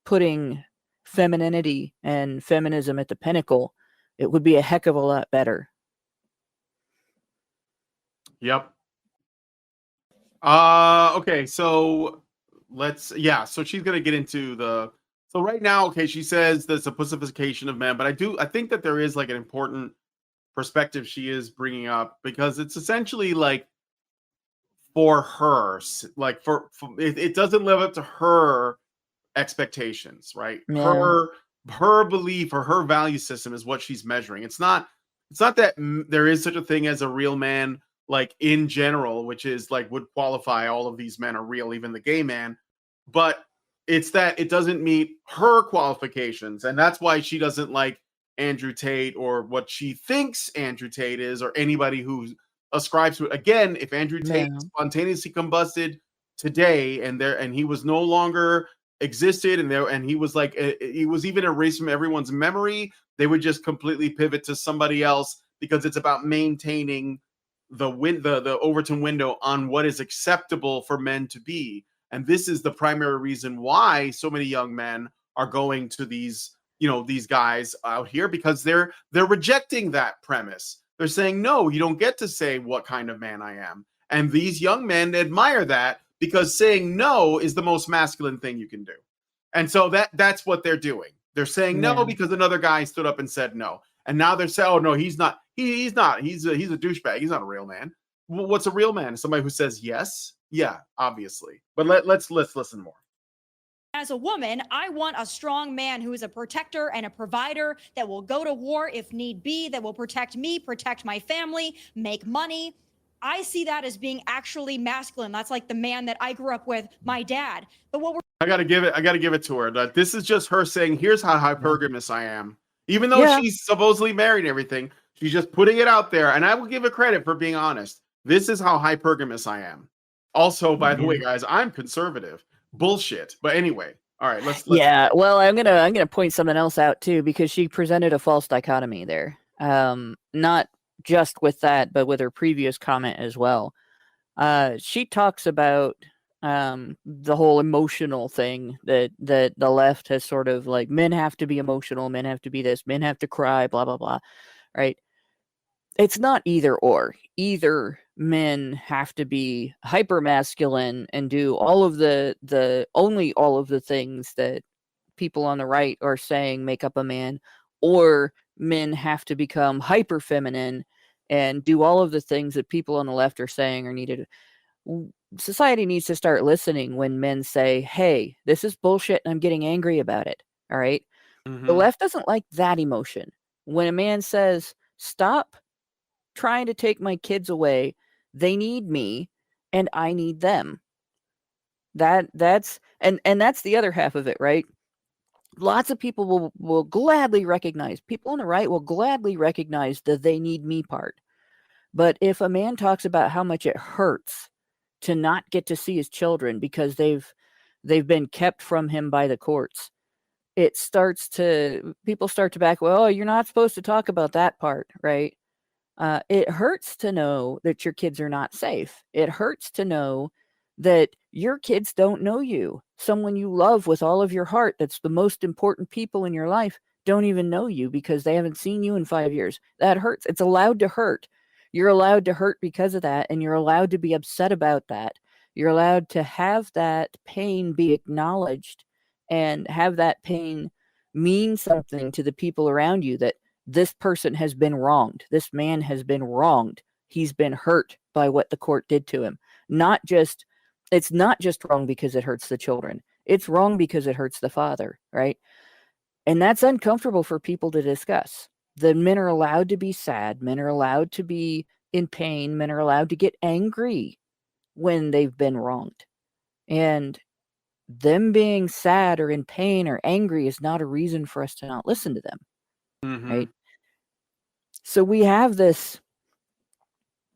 putting femininity and feminism at the pinnacle, it would be a heck of a lot better. Yep. Okay, so so she's gonna get into so right now, okay, she says there's a pacification of men, but I think that there is like an important perspective she is bringing up, because it's essentially like for her, like for it doesn't live up to her expectations, right? Yeah. Her belief or her value system is what she's measuring. It's not that there is such a thing as a real man, like in general, which is like would qualify all of these men are real, even the gay man, but it's that it doesn't meet her qualifications, and that's why she doesn't like Andrew Tate or what she thinks Andrew Tate is, or anybody who ascribes to it. Again, if Andrew Tate spontaneously combusted today and he was no longer existed and he was like he was even erased from everyone's memory, they would just completely pivot to somebody else, because it's about maintaining the Overton window on what is acceptable for men to be. And this is the primary reason why so many young men are going to these guys out here, because they're rejecting that premise. They're saying, no, you don't get to say what kind of man I am. And these young men admire that, because saying no is the most masculine thing you can do. And so that's what they're doing. They're saying no Yeah. because another guy stood up and said no. And now they're saying, oh no, he's not. He's not. He's a douchebag. He's not a real man. What's a real man? Somebody who says yes? Yeah, obviously. But let's listen more. As a woman, I want a strong man who is a protector and a provider that will go to war if need be, that will protect me, protect my family, make money. I see that as being actually masculine. That's like the man that I grew up with, my dad. But what we're I gotta give it to her. That this is just her saying, here's how hypergamous I am. Even though Yeah. she's supposedly married and everything, she's just putting it out there. And I will give her credit for being honest. This is how hypergamous I am. Also, by the way, guys, I'm conservative. Bullshit. But anyway, all right, let's Yeah, well, I'm gonna point something else out too, because she presented a false dichotomy there. Not just with that, but with her previous comment as well. She talks about the whole emotional thing that the left has sort of like, men have to be emotional, men have to be this, men have to cry, blah blah blah, right? It's not either or. Either men have to be hyper masculine and do all of only all of the things that people on the right are saying make up a man, or men have to become hyper feminine and do all of the things that people on the left are saying are needed. Society needs to start listening when men say, hey, this is bullshit and I'm getting angry about it. All right. The left doesn't like that emotion. When a man says, stop trying to take my kids away, they need me and I need them. That's the other half of it, right? Lots of people will gladly recognize, people on the right will gladly recognize the they need me part. But if a man talks about how much it hurts to not get to see his children because they've been kept from him by the courts, people start to back, well, you're not supposed to talk about that part, right? It hurts to know that your kids are not safe. It hurts to know that your kids don't know you. Someone you love with all of your heart, that's the most important people in your life, don't even know you because they haven't seen you in 5 years. That hurts. It's allowed to hurt. You're allowed to hurt because of that, and you're allowed to be upset about that. You're allowed to have that pain be acknowledged and have that pain mean something to the people around you, that this person has been wronged. This man has been wronged. He's been hurt by what the court did to him. It's not just wrong because it hurts the children. It's wrong because it hurts the father, right? And that's uncomfortable for people to discuss. The men are allowed to be sad. Men are allowed to be in pain. Men are allowed to get angry when they've been wronged. And them being sad or in pain or angry is not a reason for us to not listen to them. Right? So we have this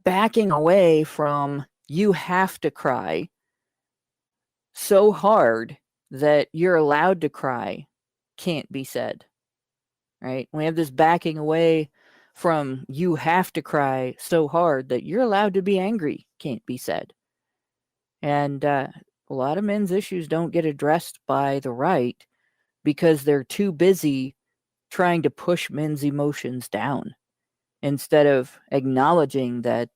backing away from, you have to cry so hard that you're allowed to cry can't be said. Right? We have this backing away from, you have to cry so hard that you're allowed to be angry can't be said. And a lot of men's issues don't get addressed by the right because they're too busy trying to push men's emotions down, instead of acknowledging that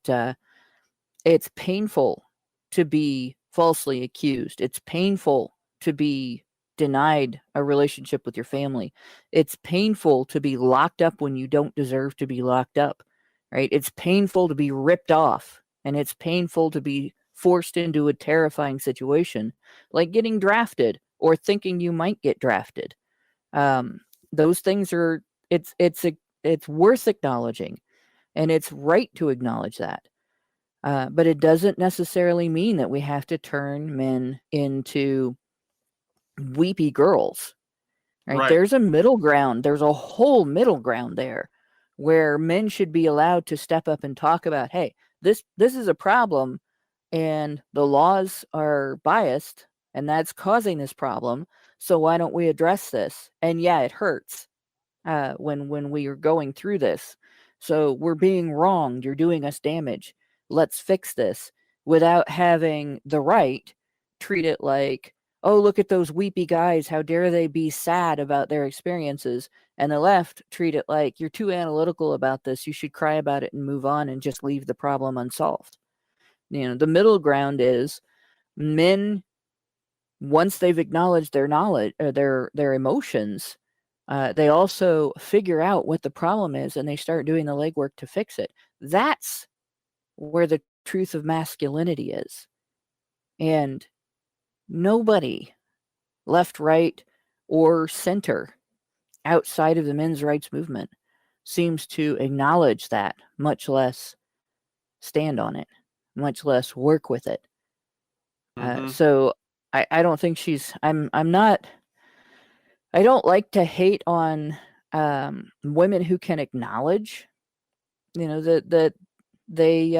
it's painful to be falsely accused. It's painful to be denied a relationship with your family. It's painful to be locked up when you don't deserve to be locked up, right? It's painful to be ripped off, and it's painful to be forced into a terrifying situation like getting drafted or thinking you might get drafted. Those things are, it's worth acknowledging, and it's right to acknowledge that. But it doesn't necessarily mean that we have to turn men into weepy girls. Right? There's a middle ground. There's a whole middle ground there where men should be allowed to step up and talk about, hey, this is a problem and the laws are biased and that's causing this problem. So why don't we address this? And yeah, it hurts when we are going through this. So we're being wronged. You're doing us damage. Let's fix this, without having the right treat it like, oh, look at those weepy guys. How dare they be sad about their experiences? And the left treat it like, you're too analytical about this. You should cry about it and move on and just leave the problem unsolved. You know, the middle ground is men, once they've acknowledged their knowledge or their emotions, They also figure out what the problem is and they start doing the legwork to fix it. That's where the truth of masculinity is. And nobody, left, right, or center, outside of the men's rights movement, seems to acknowledge that, much less stand on it, much less work with it. So I don't think I'm not, I don't like to hate on women who can acknowledge, that they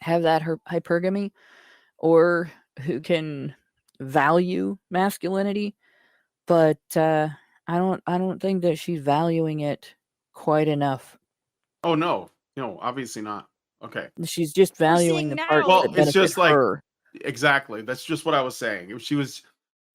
have that hypergamy, or who can value masculinity, but I don't think that she's valuing it quite enough. Oh no, obviously not. Okay. She's just valuing the parts Well, that it's benefit just like her. exactly. That's just what I was saying. If she was,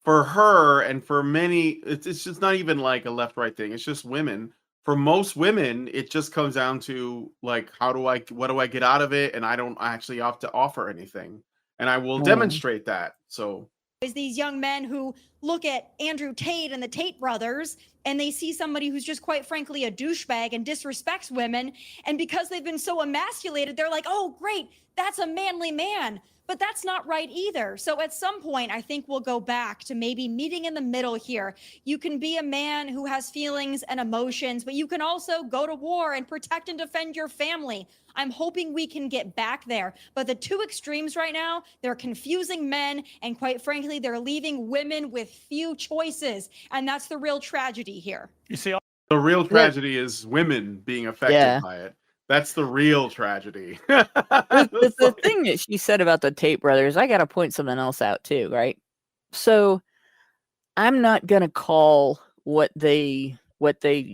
for her and for many, it's just not even like a left right thing. It's just women. For most women, it just comes down to like, what do I get out of it? And I don't actually have to offer anything, and I will demonstrate that. So is these young men who look at Andrew Tate and the Tate brothers and they see somebody who's just quite frankly a douchebag and disrespects women. And because they've been so emasculated, they're like, oh, great, that's a manly man. But that's not right either. So at some point, I think we'll go back to maybe meeting in the middle here. You can be a man who has feelings and emotions, but you can also go to war and protect and defend your family. I'm hoping we can get back there. But the two extremes right now, they're confusing men. And quite frankly, they're leaving women with few choices. And that's the real tragedy here. You see, the real tragedy is women being affected by it. That's the real tragedy. The thing that she said about the Tate brothers, I got to point something else out too, right? So I'm not going to call what they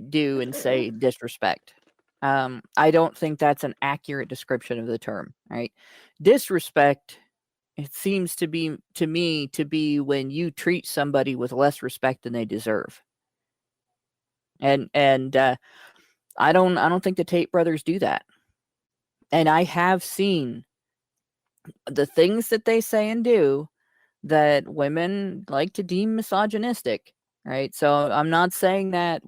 do and say disrespect. I don't think that's an accurate description of the term, right? Disrespect, it seems to me to be when you treat somebody with less respect than they deserve. And I don't think the Tate brothers do that. And I have seen the things that they say and do that women like to deem misogynistic, right? So I'm not saying that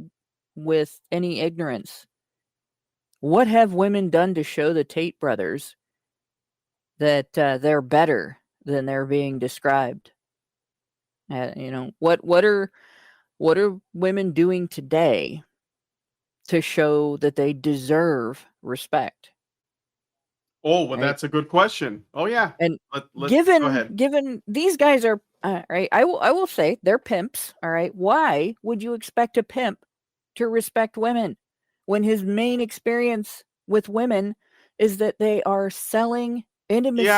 with any ignorance. What have women done to show the Tate brothers that they're better than they're being described? What are women doing today to show that they deserve respect? Oh, well, that's a good question. Oh, yeah. And go ahead. given these guys are right, I will say they're pimps. All right, why would you expect a pimp to respect women when his main experience with women is that they are selling intimacy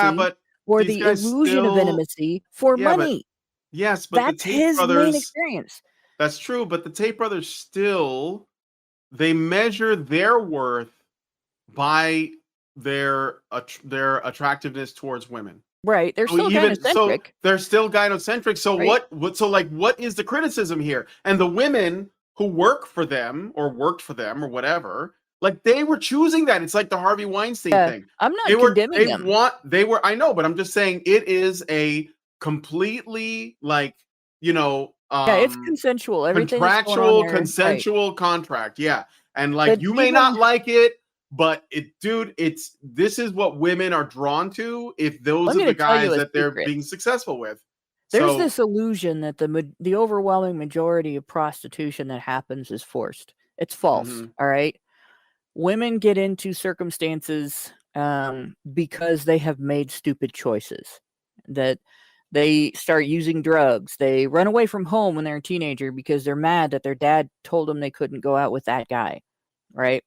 or the illusion of intimacy for money? But that's the Tate his brothers, main experience. That's true, but the Tate brothers still, they measure their worth by their attractiveness towards women. Right. They're still gynocentric. They're still gynocentric. So right? what is the criticism here? And the women who work for them or worked for them or whatever, like they were choosing that. It's like the Harvey Weinstein thing. I'm not condemning them. I know, but I'm just saying it is a completely it's consensual. Everything contractual, consensual contract. Yeah. And like but you may not like it, but this is what women are drawn to if those are the guys that they're being successful with. There's this illusion that the overwhelming majority of prostitution that happens is forced. It's false. Mm-hmm. All right. Women get into circumstances because they have made stupid choices, that they start using drugs. They run away from home when they're a teenager because they're mad that their dad told them they couldn't go out with that guy. Right.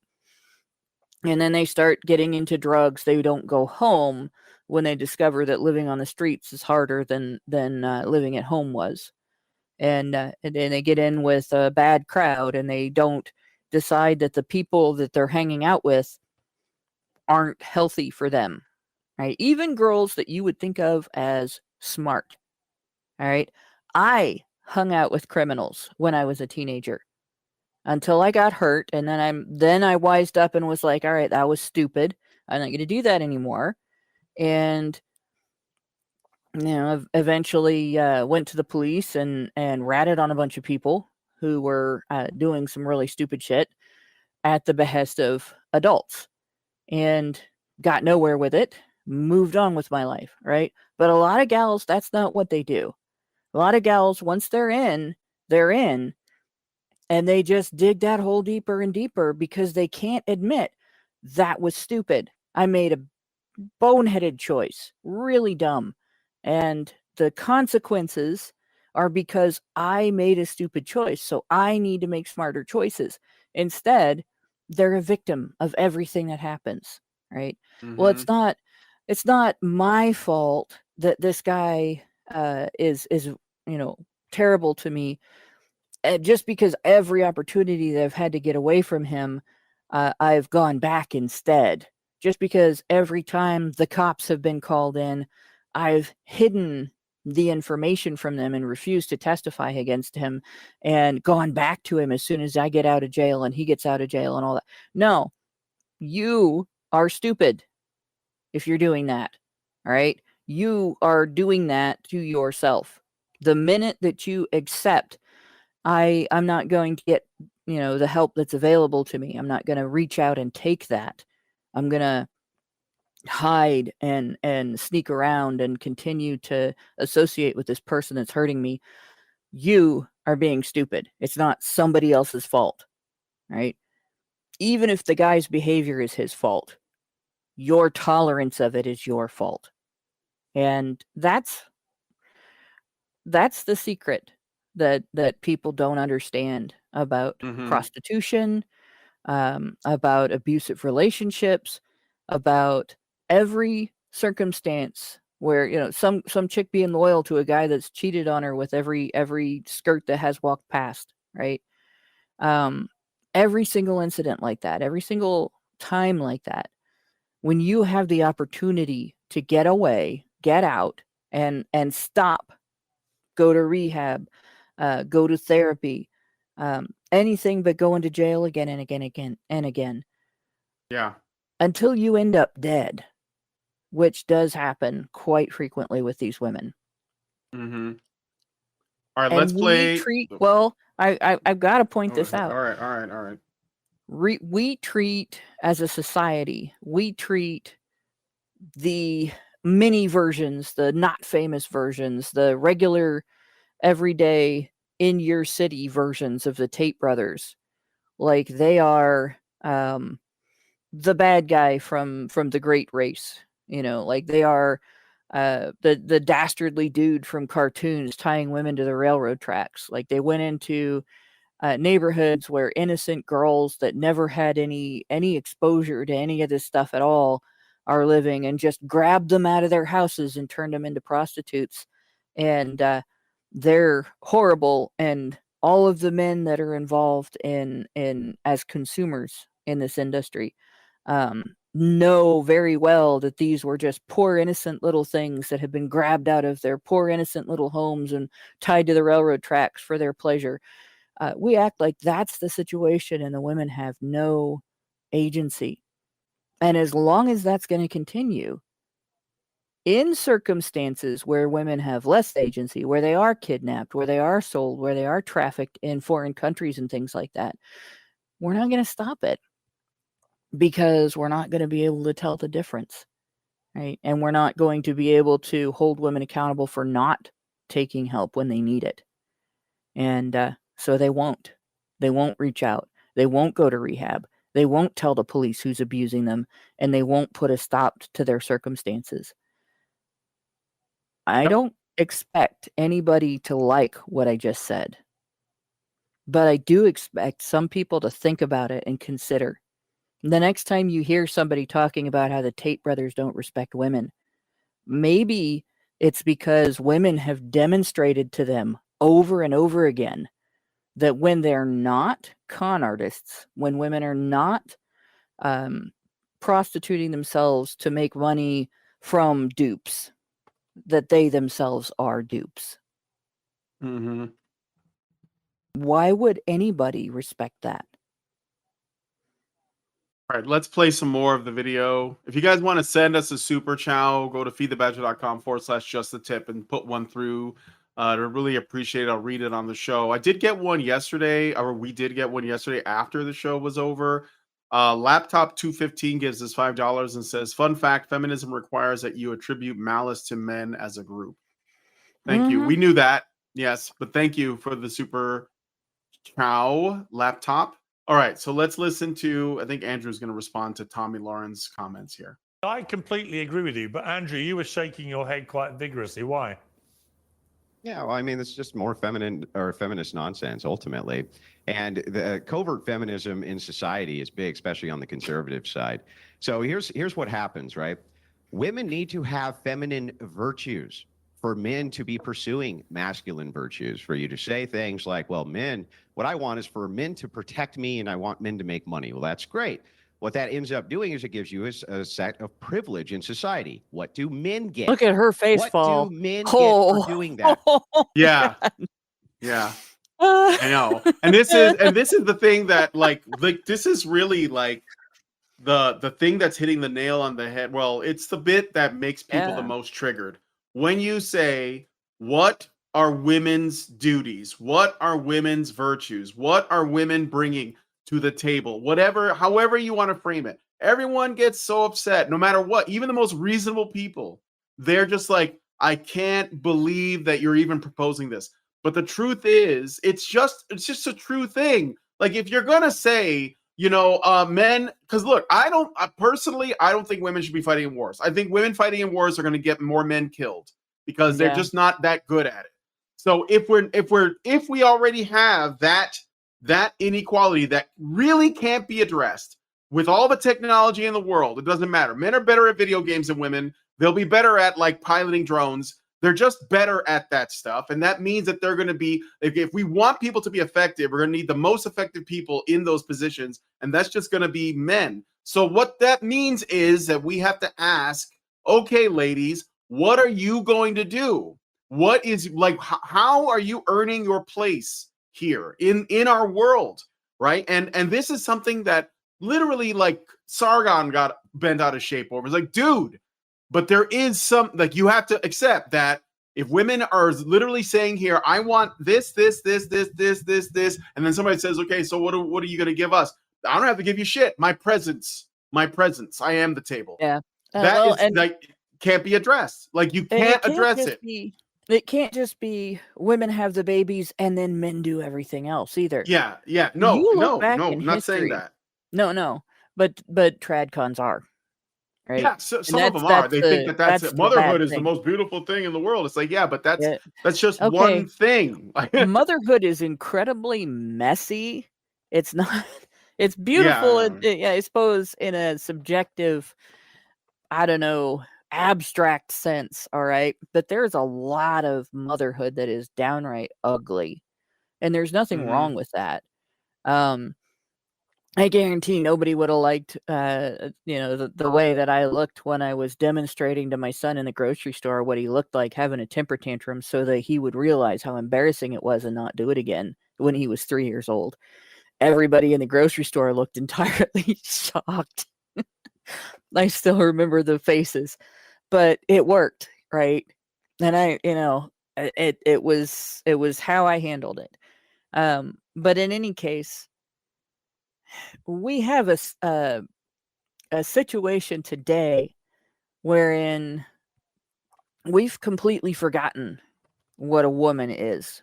And then they start getting into drugs. They don't go home when they discover that living on the streets is harder than living at home was. And then they get in with a bad crowd and they don't decide that the people that they're hanging out with aren't healthy for them. Right? Even girls that you would think of as smart. All right. I hung out with criminals when I was a teenager. Until I got hurt, and then I wised up and was like, all right, that was stupid. I'm not going to do that anymore. And eventually went to the police and ratted on a bunch of people who were doing some really stupid shit at the behest of adults, and got nowhere with it, moved on with my life, right? But a lot of gals, that's not what they do. A lot of gals, once they're in, and they just dig that hole deeper and deeper because they can't admit that was stupid. I made a boneheaded choice, really dumb. And the consequences are because I made a stupid choice. So I need to make smarter choices. Instead, they're a victim of everything that happens, right? Well, it's not my fault that this guy is terrible to me. Just because every opportunity that I've had to get away from him, I've gone back instead. Just because every time the cops have been called in, I've hidden the information from them and refused to testify against him and gone back to him as soon as I get out of jail and he gets out of jail and all that. No, you are stupid if you're doing that. All right? You are doing that to yourself. The minute that you accept, I'm not going to get, the help that's available to me. I'm not going to reach out and take that. I'm going to hide and sneak around and continue to associate with this person that's hurting me. You are being stupid. It's not somebody else's fault, right? Even if the guy's behavior is his fault, your tolerance of it is your fault. And that's the secret that people don't understand about prostitution, about abusive relationships, about every circumstance where some chick being loyal to a guy that's cheated on her with every skirt that has walked past, right? Every single incident like that, every single time like that, when you have the opportunity to get away, get out, and stop, go to rehab, go to therapy, anything but going to jail again and again and again. Yeah. Until you end up dead, which does happen quite frequently with these women. Mm-hmm. All right, And let's play. I've got to point this out. All right. We treat, as a society, we treat the mini versions, the not famous versions, the regular, everyday, in your city versions of the Tate brothers like they are the bad guy from the Great Race. Like they are the dastardly dude from cartoons tying women to the railroad tracks. Like they went into neighborhoods where innocent girls that never had any exposure to any of this stuff at all are living, and just grabbed them out of their houses and turned them into prostitutes. And they're horrible, and all of the men that are involved in as consumers in this industry know very well that these were just poor innocent little things that had been grabbed out of their poor innocent little homes and tied to the railroad tracks for their pleasure. We act like that's the situation, and the women have no agency. And as long as that's going to continue, in circumstances where women have less agency, where they are kidnapped, where they are sold, where they are trafficked in foreign countries and things like that, we're not going to stop it, because we're not going to be able to tell the difference, right? And we're not going to be able to hold women accountable for not taking help when they need it. And so they won't reach out. They won't go to rehab. They won't tell the police who's abusing them, and they won't put a stop to their circumstances. I don't expect anybody to like what I just said, but I do expect some people to think about it and consider. The next time you hear somebody talking about how the Tate brothers don't respect women, maybe it's because women have demonstrated to them over and over again that when they're not con artists, when women are not prostituting themselves to make money from dupes, that they themselves are dupes. Mm-hmm. Why would anybody respect that? All right, let's play some more of the video. If you guys want to send us a super chow, go to feedthebadger.com/just the tip and put one through. I really appreciate it. I'll read it on the show. I did get one yesterday, or we did get one yesterday after the show was over. Laptop 215 gives us $5 and says, "Fun fact: feminism requires that you attribute malice to men as a group." Thank you. We knew that, yes, but thank you for the super cow laptop. All right, so let's listen to. I think Andrew's going to respond to Tomi Lahren's comments here. I completely agree with you, but Andrew, you were shaking your head quite vigorously. Why? Yeah, well, I mean, it's just more feminine or feminist nonsense ultimately. And the covert feminism in society is big, especially on the conservative side. So here's what happens, right? Women need to have feminine virtues for men to be pursuing masculine virtues, for you to say things like, well, men, what I want is for men to protect me and I want men to make money. Well, that's great. What that ends up doing is it gives you a set of privilege in society. What do men get? Look at her face what fall. do men get for doing that? Yeah. Yeah. I know. And this is the thing that like this is really like the thing that's hitting the nail on the head. Well, it's the bit that makes people the most triggered. When you say, what are women's duties? What are women's virtues? What are women bringing to the table? However you want to frame it. Everyone gets so upset, no matter what, even the most reasonable people. They're just like, I can't believe that you're even proposing this. But the truth is, it's just a true thing. Like if you're gonna say, men, because look, I don't think women should be fighting in wars. I think women fighting in wars are going to get more men killed because they're just not that good at it. So if we already have that inequality that really can't be addressed with all the technology in the world, it doesn't matter. Men are better at video games than women. They'll be better at like piloting drones. They're just better at that stuff. And that means that they're going to be, if we want people to be effective, we're going to need the most effective people in those positions. And that's just going to be men. So what that means is that we have to ask, okay, ladies, what are you going to do? What is like, how are you earning your place here in our world? Right. And this is something that literally like Sargon got bent out of shape over. It's like, dude, but there is some, like, you have to accept that if women are literally saying here, I want this, and then somebody says, okay, so what are you going to give us? I don't have to give you shit. My presence. I am the table. Yeah. That can't be addressed. Like you can't address it. It can't just be women have the babies and then men do everything else either. Yeah. No, not history, saying that. No. But tradcons are. Right? Yeah, so some of them are. They think that's it. Motherhood is the most beautiful thing in the world. It's like, yeah, but that's just one thing. Motherhood is incredibly messy. It's not. It's beautiful. I suppose in a subjective, I don't know, abstract sense. All right, but there's a lot of motherhood that is downright ugly, and there's nothing wrong with that. I guarantee nobody would have liked, the way that I looked when I was demonstrating to my son in the grocery store what he looked like having a temper tantrum so that he would realize how embarrassing it was and not do it again when he was 3 years old. Everybody in the grocery store looked entirely shocked. I still remember the faces, but it worked, right? And it was how I handled it. But in any case, we have a situation today wherein we've completely forgotten what a woman is.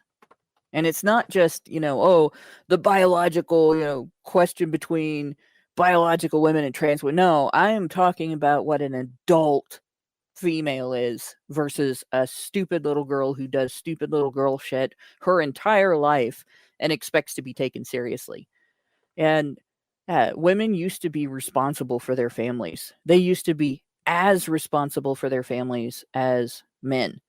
And it's not just, the biological, question between biological women and trans women. No, I am talking about what an adult female is versus a stupid little girl who does stupid little girl shit her entire life and expects to be taken seriously. And women used to be responsible for their families. They used to be as responsible for their families as men.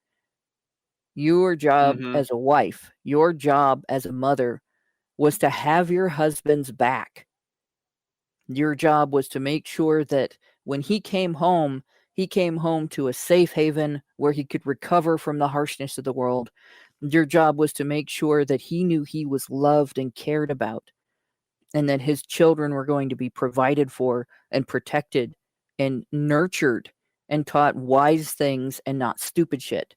Your job as a wife, your job as a mother was to have your husband's back. Your job was to make sure that when he came home to a safe haven where he could recover from the harshness of the world. Your job was to make sure that he knew he was loved and cared about, and that his children were going to be provided for and protected and nurtured and taught wise things and not stupid shit.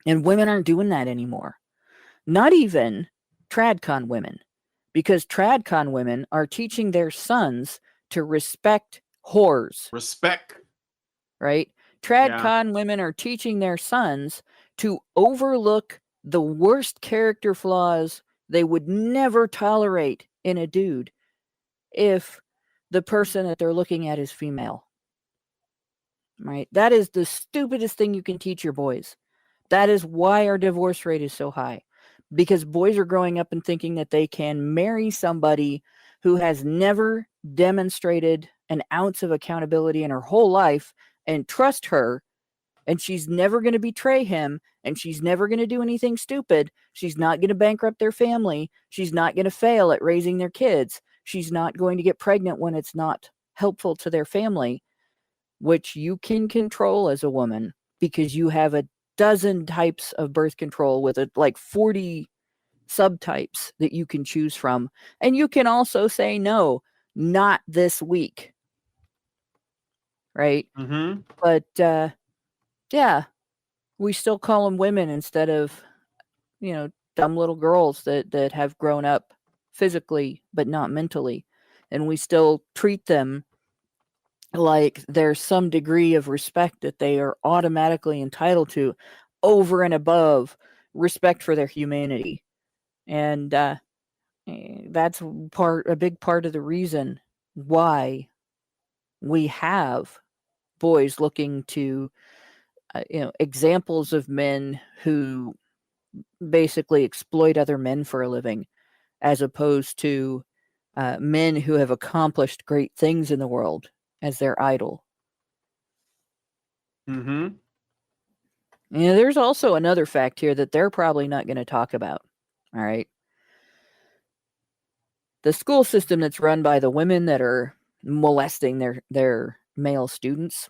And women aren't doing that anymore. Not even tradcon women, because tradcon women are teaching their sons to respect whores. Respect. Right? Tradcon women are teaching their sons to overlook the worst character flaws they would never tolerate in a dude if the person that they're looking at is female. Right? That is the stupidest thing you can teach your boys. That is why our divorce rate is so high. Because boys are growing up and thinking that they can marry somebody who has never demonstrated an ounce of accountability in her whole life and trust her, and she's never going to betray him, and she's never going to do anything stupid. She's not going to bankrupt their family. She's not going to fail at raising their kids. She's not going to get pregnant when it's not helpful to their family, which you can control as a woman because you have a dozen types of birth control with like 40 subtypes that you can choose from. And you can also say, no, not this week. Right? Mm-hmm. But yeah, we still call them women instead of, dumb little girls that have grown up physically but not mentally. And we still treat them like there's some degree of respect that they are automatically entitled to over and above respect for their humanity. And that's a big part of the reason why we have boys looking to, examples of men who basically exploit other men for a living, as opposed to men who have accomplished great things in the world as their idol. Mm-hmm. There's also another fact here that they're probably not going to talk about. All right. The school system that's run by the women that are molesting their male students,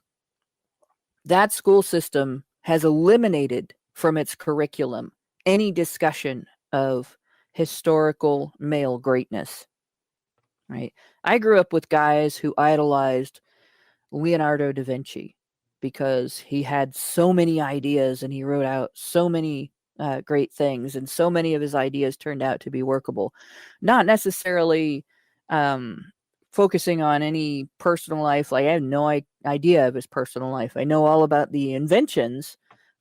that school system has eliminated from its curriculum any discussion of historical male greatness. Right? I grew up with guys who idolized Leonardo da Vinci because he had so many ideas and he wrote out so many great things, and so many of his ideas turned out to be workable. Not necessarily focusing on any personal life. Like, I have no idea of his personal life. I know all about the inventions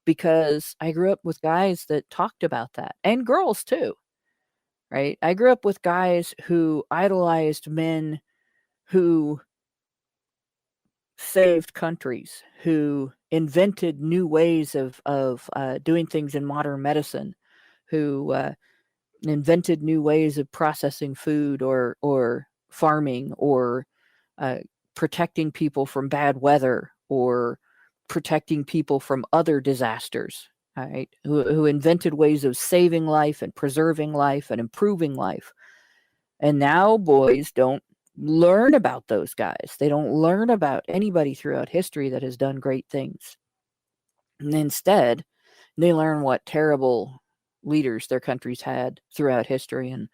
because I grew up with guys that talked about that, and girls too. Right? I grew up with guys who idolized men who saved countries, who invented new ways of doing things in modern medicine, who invented new ways of processing food or farming, or protecting people from bad weather, or protecting people from other disasters. Right? Who invented ways of saving life and preserving life and improving life. And now boys don't learn about those guys. They don't learn about anybody throughout history that has done great things. And instead, they learn what terrible leaders their countries had throughout history, and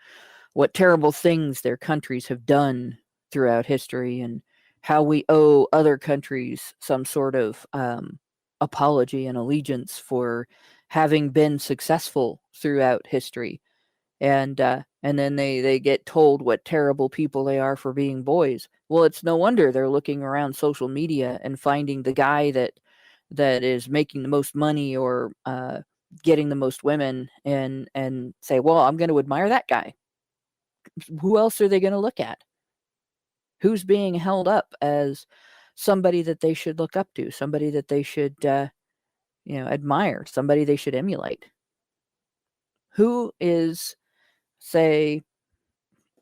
what terrible things their countries have done throughout history, and how we owe other countries some sort of apology and allegiance for having been successful throughout history. And then they get told what terrible people they are for being boys. Well, it's no wonder they're looking around social media and finding the guy that is making the most money, or getting the most women, and say, well, I'm going to admire that guy. Who else are they going to look at? Who's being held up as somebody that they should look up to, somebody that they should admire, somebody they should emulate? Who is, say,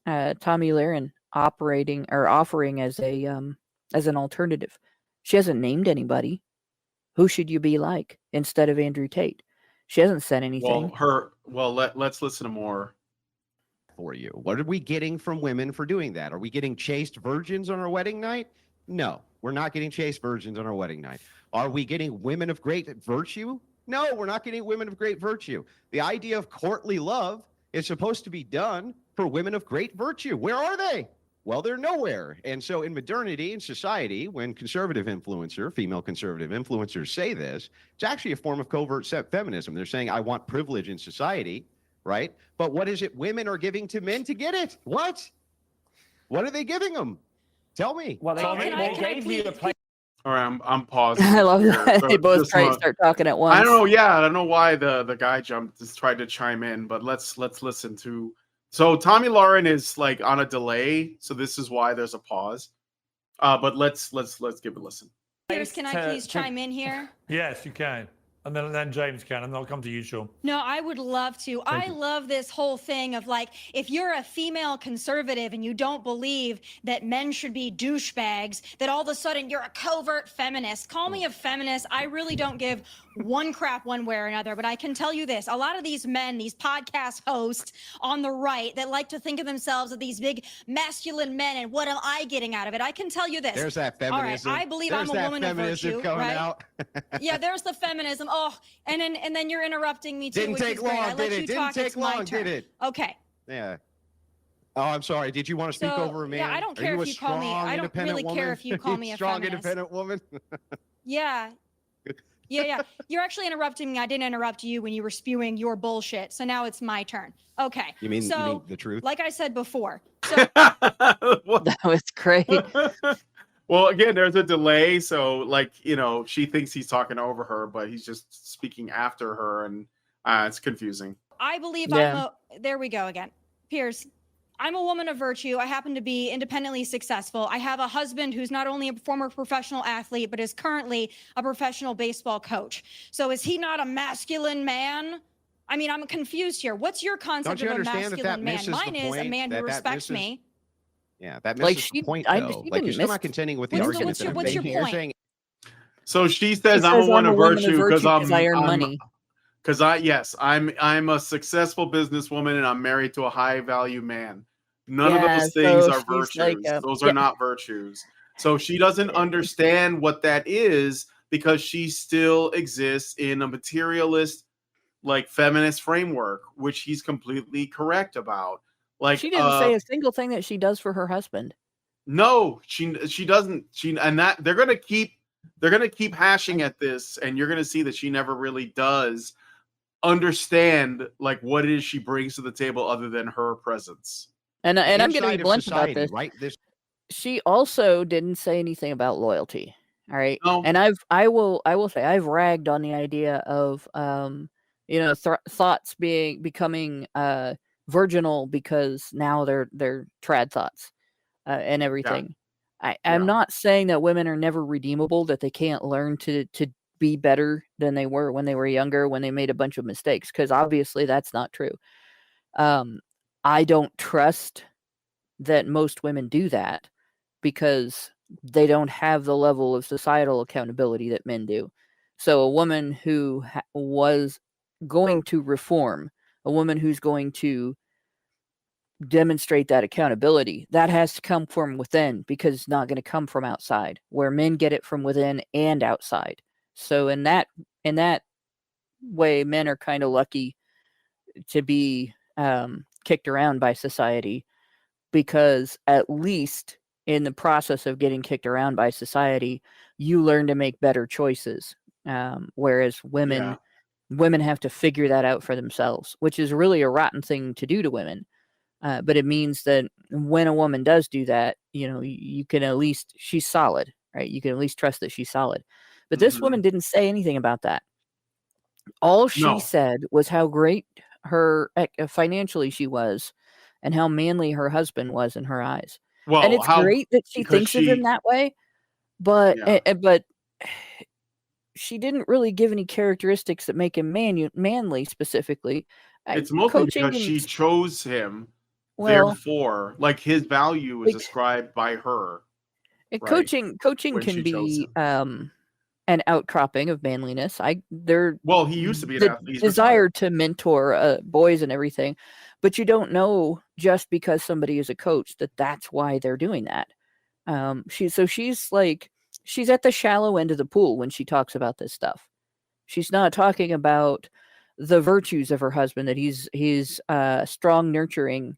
Tomi Lahren operating or offering as an alternative? She hasn't named anybody. Who should you be like instead of Andrew Tate? She hasn't said anything. Let's listen to more. For you, what are we getting from women for doing that? Are we getting chaste virgins on our wedding night? No, we're not getting chaste virgins on our wedding night. Are we getting women of great virtue? No, we're not getting women of great virtue. The idea of courtly love is supposed to be done for women of great virtue. Where are they? Well, they're nowhere. And so in modernity, in society, when female conservative influencers say this, it's actually a form of covert feminism. They're saying, I want privilege in society, right? But what is it women are giving to men to get it? What? What are they giving them? Tell me. Well, Tommy, they gave you a place. All right, I'm pausing. I love that. So They both just try to want- start talking at once. I don't know. Yeah, I don't know why the guy just tried to chime in, but let's listen to. So Tomi Lahren is like on a delay, so this is why there's a pause. But let's give it a listen. Piers, can I please chime in here? Yes, you can. And then James can, and I'll come to you, Sean. No, I would love to. I love this whole thing of like, if you're a female conservative and you don't believe that men should be douchebags, that all of a sudden you're a covert feminist. Call me a feminist. I really don't give one crap one way or another. But I can tell you this, a lot of these men, these podcast hosts on the right that like to think of themselves as these big masculine men, and what am I getting out of it? I can tell you this. There's that feminism. All right, I believe I'm a woman of virtue, coming right? out. Yeah, there's the feminism. Oh, and then you're interrupting me too, Didn't which take is great. I long, let did you it? Didn't talk. take It's my long, turn. did it? Okay. Yeah. Oh, I'm sorry. Did you want to speak So, over a man? yeah, I don't Are care you if a you call me. strong, I don't independent really care woman? if you call me a strong, feminist. independent woman. Yeah. Yeah. You're actually interrupting me. I didn't interrupt you when you were spewing your bullshit. So now it's my turn. Okay. You mean the truth? Like I said before. So What? That was great. Well, again, there's a delay, so like she thinks he's talking over her, but he's just speaking after her, and it's confusing. I believe Yeah. there we go again. Piers, I'm a woman of virtue. I happen to be independently successful. I have a husband who's not only a former professional athlete, but is currently a professional baseball coach. So is he not a masculine man? I mean, I'm confused here. What's your concept Don't you of a understand that masculine man? misses the Mine is a point, man who that respects misses- me. Yeah, that Like, misses she- the point, I- though. she Like, didn't you're still miss- not contending with the What's argument your- that I'm what's your making. You're point? saying, So she says, She "I'm a says, woman of virtue because I earn money. Because I'm a successful businesswoman and I'm married to a high value man. None of Yeah, those things so are she's virtues. like, Those yeah. are not virtues. So she doesn't understand what that is because she still exists in a materialist, like feminist framework, which he's completely correct about. Like She didn't say a single thing that she does for her husband. no, she doesn't. And that they're gonna keep hashing at this, and you're gonna see that she never really does understand like what it is she brings to the table other than her presence. And I'm going to inside be of blunt society, about this. right? She also didn't say anything about loyalty. All right. No. And I will say I've ragged on the idea of thoughts becoming virginal because now they're trad thoughts and everything. I'm not saying that women are never redeemable, that they can't learn to be better than they were when they were younger, when they made a bunch of mistakes, because obviously that's not true. I don't trust that most women do that because they don't have the level of societal accountability that men do. So a woman who was going to reform, a woman who's going to demonstrate that accountability, that has to come from within, because it's not going to come from outside, where men get it from within and outside. So in that way, men are kind of lucky to be kicked around by society, because at least in the process of getting kicked around by society, you learn to make better choices. Whereas women have to figure that out for themselves, which is really a rotten thing to do to women. But it means that when a woman does do that, you can at least, she's solid, right? You can at least trust that she's solid. But this woman didn't say anything about that. All she said was how great her financially she was, and how manly her husband was in her eyes. Well, and it's great that she thinks of him that way, but she didn't really give any characteristics that make him manly specifically. It's mostly because she chose him. Therefore, like his value is ascribed by her. Right? Coaching can be an outcropping of manliness. He used to be an athlete. Desire to mentor boys and everything, but you don't know just because somebody is a coach that's why they're doing that. She's at the shallow end of the pool when she talks about this stuff. She's not talking about the virtues of her husband, that he's a strong, nurturing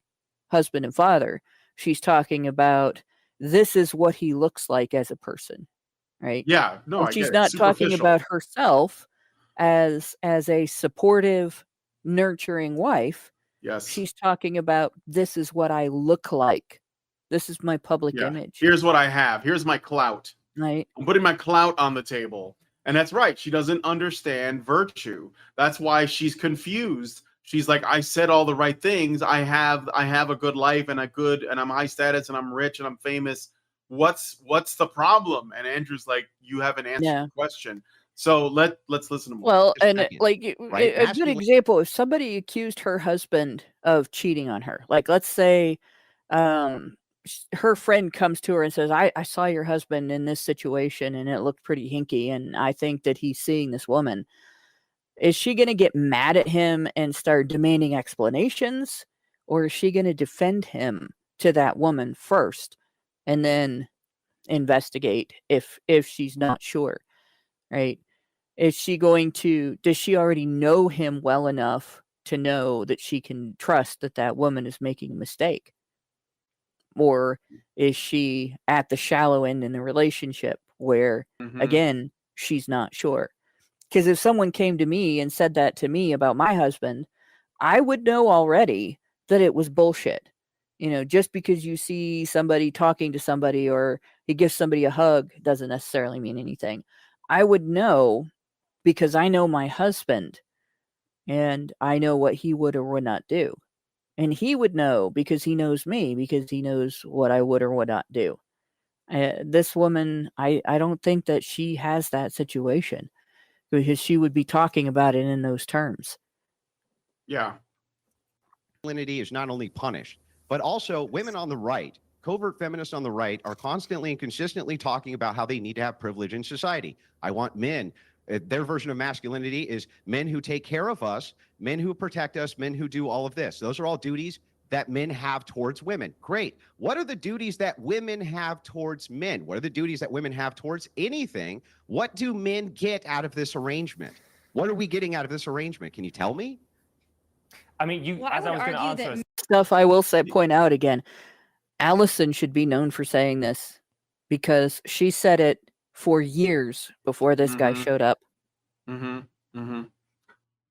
husband and father. she's talking about this is what he looks like as a person, right? Yeah, no, And I she's get it. not talking Superficial. about herself as a supportive, nurturing wife. Yes. She's talking about this is what I look like. This is my public Yeah. image. Here's what I have. Here's my clout. Right. I'm putting my clout on the table. And that's right. She doesn't understand virtue. That's why she's confused. She's like, I said all the right things. I have a good life and I'm high status and I'm rich and I'm famous. What's the problem? And Andrew's like, you haven't answered the question. So let's listen to more. Well, and second, like right? a good example, if somebody accused her husband of cheating on her, like let's say her friend comes to her and says, I saw your husband in this situation and it looked pretty hinky and I think that he's seeing this woman. Is she going to get mad at him and start demanding explanations, or is she going to defend him to that woman first and then investigate if she's not sure, right? Is she going to, does she already know him well enough to know that she can trust that that woman is making a mistake? Or is she at the shallow end in the relationship where, again, she's not sure? Because if someone came to me and said that to me about my husband, I would know already that it was bullshit. You know, just because you see somebody talking to somebody or he gives somebody a hug doesn't necessarily mean anything. I would know because I know my husband and I know what he would or would not do. And he would know because he knows me, because he knows what I would or would not do. This woman, I don't think that she has that situation because she would be talking about it in those terms. Yeah. Masculinity is not only punished, but also women on the right, covert feminists on the right, are constantly and consistently talking about how they need to have privilege in society. I want men. Their version of masculinity is men who take care of us, men who protect us, men who do all of this. Those are all duties that men have towards women. Great. What are the duties that women have towards men? What are the duties that women have towards anything? What do men get out of this arrangement? What are we getting out of this arrangement? Can you tell me? I mean, Well, I as I would was going to argue answer, that Stuff I will say, point out again, Allison should be known for saying this because she said it for years before this guy showed up.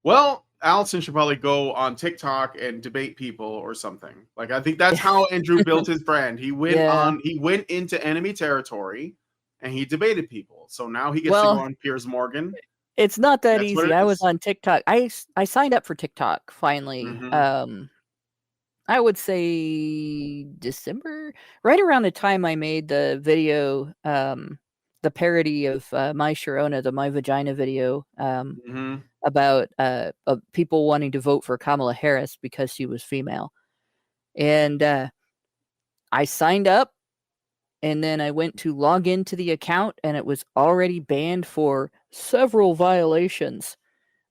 Well, Allison should probably go on TikTok and debate people or something. Like, I think that's how Andrew built his brand. He went he went into enemy territory and he debated people. So now he gets to go on Piers Morgan. It's not that That's what easy. it I was is. on TikTok. I signed up for TikTok finally. I would say December, right around the time I made the video, the parody of My Sharona, the My Vagina video, about people wanting to vote for Kamala Harris because she was female. And I signed up, and then I went to log into the account, and it was already banned for several violations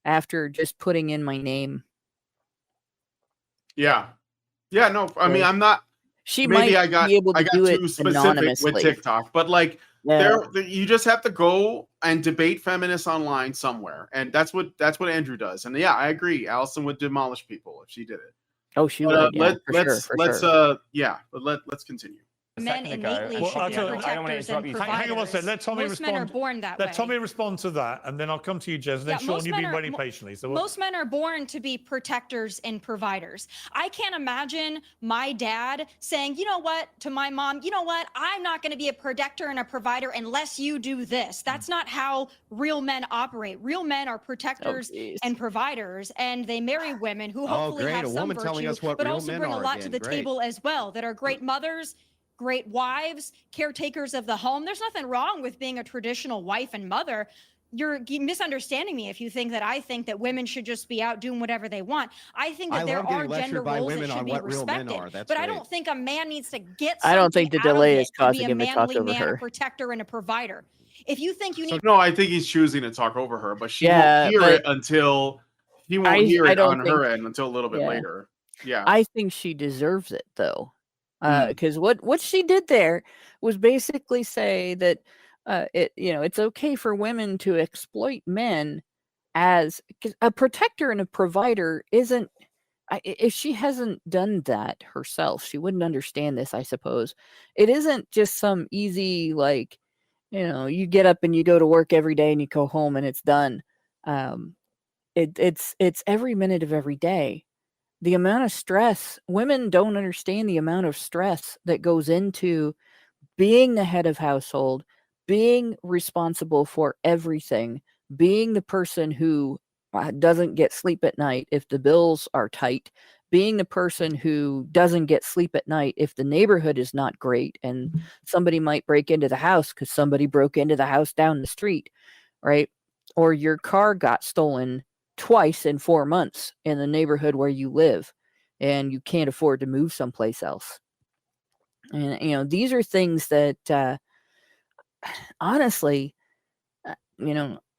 after just putting in my name. Yeah. Yeah, no, I mean, I'm not. She maybe might I got be able to do it too specific anonymously with TikTok, but like you just have to go and debate feminists online somewhere, and that's what Andrew does. And yeah, I agree. Allison would demolish people if she did it. Oh, she would. Yeah, let's continue. Men innately should be protectors and providers. Hang on one second. Let Tomi Most respond. men are born that way. Let Tomi respond to that, and then I'll come to you, Jez. And then Sean, you've been waiting patiently. So most men are born to be protectors and providers. I can't imagine my dad saying, you know what, to my mom, you know what, I'm not going to be a protector and a provider unless you do this. That's not how real men operate. Real men are protectors and providers, and they marry women who hopefully have some virtue, but also bring a lot to the table as well, that are great mothers, great wives, caretakers of the home. There's nothing wrong with being a traditional wife and mother. You're misunderstanding me if you think that I think that women should just be out doing whatever they want. I think that there are gender roles that should be respected. But I don't think a man needs to get something I don't think the delay is causing him to talk over her. A protector and a provider. If you think you need no, I think he's choosing to talk over her, but she won't hear it until he won't hear it on her end until a little bit later. Yeah. I think she deserves it though. Because what she did there was basically say that it's okay for women to exploit men as a protector and a provider isn't. if she hasn't done that herself, she wouldn't understand this, I suppose. It isn't just some easy, like, you get up and you go to work every day and you go home and it's done. It's every minute of every day. The amount of stress, women don't understand the amount of stress that goes into being the head of household, being responsible for everything, being the person who doesn't get sleep at night if the bills are tight, being the person who doesn't get sleep at night if the neighborhood is not great and somebody might break into the house because somebody broke into the house down the street, right? Or your car got stolen twice in 4 months in the neighborhood where you live and you can't afford to move someplace else. And, these are things that, honestly,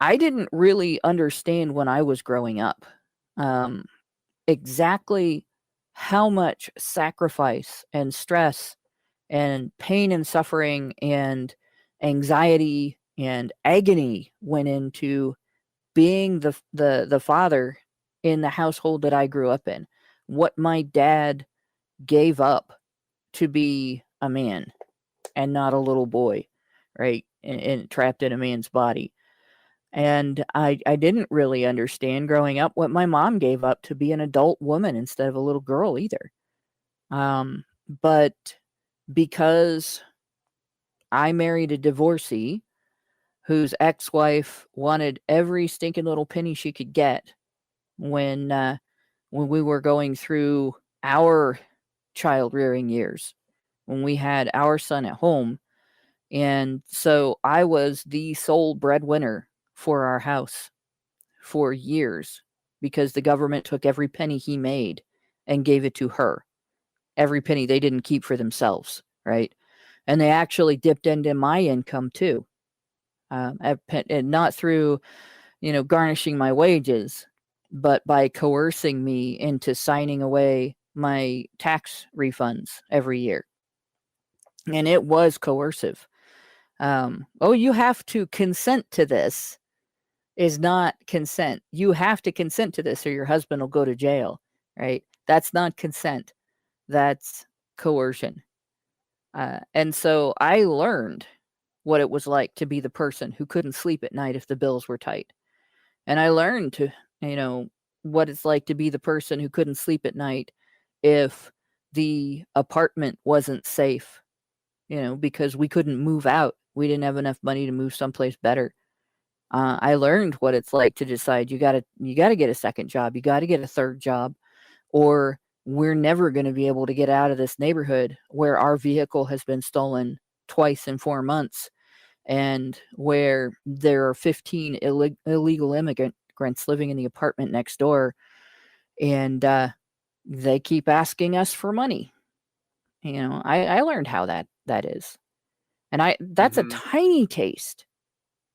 I didn't really understand when I was growing up, exactly how much sacrifice and stress and pain and suffering and anxiety and agony went into being the father in the household that I grew up in. What my dad gave up to be a man and not a little boy, right? And trapped in a man's body. And I didn't really understand growing up what my mom gave up to be an adult woman instead of a little girl either. But because I married a divorcee whose ex-wife wanted every stinking little penny she could get when we were going through our child rearing years, when we had our son at home. And so I was the sole breadwinner for our house for years because the government took every penny he made and gave it to her. Every penny they didn't keep for themselves, right? And they actually dipped into my income too. And not through, garnishing my wages, but by coercing me into signing away my tax refunds every year. And it was coercive. You have to consent to this is not consent. You have to consent to this or your husband will go to jail, right? That's not consent. That's coercion. And so I learned what it was like to be the person who couldn't sleep at night if the bills were tight. And I learned to, what it's like to be the person who couldn't sleep at night if the apartment wasn't safe, because we couldn't move out. We didn't have enough money to move someplace better. I learned what it's like to decide you gotta get a second job, you gotta get a third job, or we're never going to be able to get out of this neighborhood where our vehicle has been stolen twice in 4 months and where there are 15 illegal immigrants living in the apartment next door, and they keep asking us for money. I learned how that is. And that's a tiny taste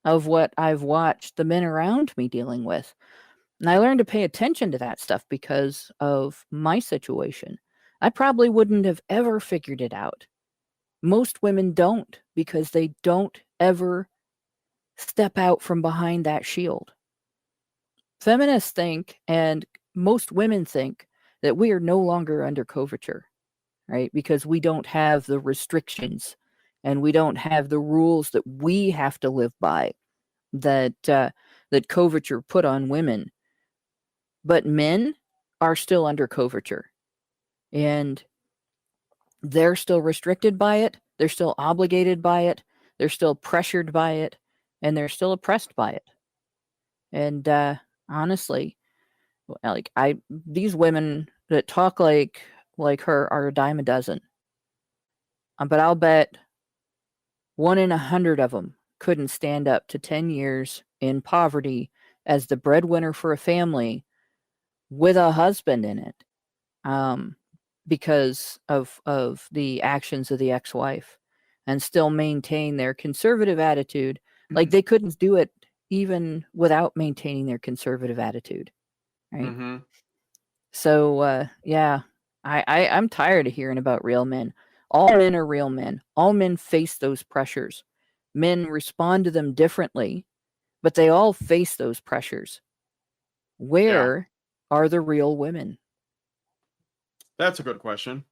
of what I've watched the men around me dealing with. And I learned to pay attention to that stuff because of my situation. I probably wouldn't have ever figured it out. Most women don't because they don't ever step out from behind that shield. Feminists think, and most women think, that we are no longer under coverture, right? Because we don't have the restrictions and we don't have the rules that we have to live by that coverture put on women. But men are still under coverture, and they're still restricted by it. They're still obligated by it. They're still pressured by it, and they're still oppressed by it. And honestly, these women that talk like her are a dime a dozen. But I'll bet 1 in 100 of them couldn't stand up to 10 years in poverty as the breadwinner for a family with a husband in it, because of the actions of the ex-wife, and still maintain their conservative attitude. Like they couldn't do it even without maintaining their conservative attitude, right? So yeah, I'm tired of hearing about real men. All men are real men. All men face those pressures. Men respond to them differently, but they all face those pressures. Where are the real women? That's a good question.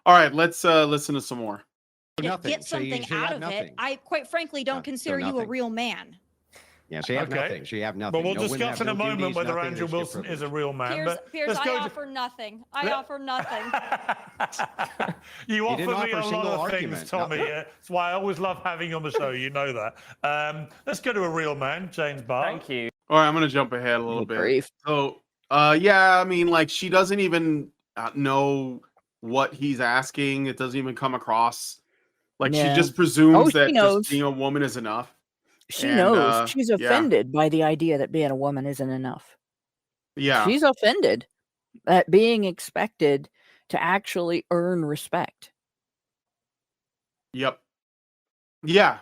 All right, let's listen to some more. Nothing. Get So something she out had of nothing. it. I quite frankly don't So consider you a nothing. real man. Yeah, she have Okay. nothing. She have nothing. But we'll No women discuss have in a no moment duties, whether nothing. Andrew They just get Wilson is a privilege. real man. Piers, But Piers, let's I go to- offer nothing. I offer nothing. You offer didn't me offer a a lot single of argument. things, Tommy. Nothing. That's why I always love having you on the show. You know that. Let's go to a real man, James Barr. Thank you. All right, I'm gonna jump ahead a little Good bit. grief. So, yeah, I mean, like she doesn't even know what he's asking. It doesn't even come across. Like she Yeah. just presumes she that knows. just being a woman is enough. She And, knows. She's yeah. offended by the idea that being a woman isn't enough. Yeah. She's offended at being expected to actually earn respect. Yep. Yeah.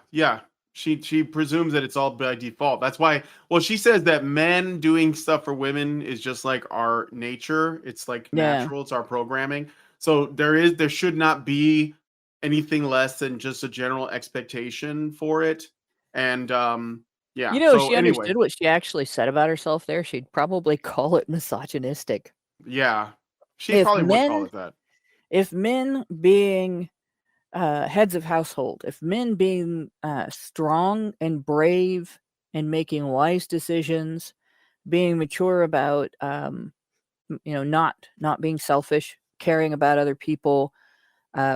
She presumes that it's all by default. That's why. Well, she says that men doing stuff for women is just like our nature. It's like Yeah. natural. It's our programming. So there should not be anything less than just a general expectation for it. And yeah. You know, if So she anyway, understood what she actually said about herself there, she'd probably call it misogynistic. yeah, she If probably would call men- it that. If men being heads of household, if men being strong and brave and making wise decisions, being mature about not being selfish, caring about other people,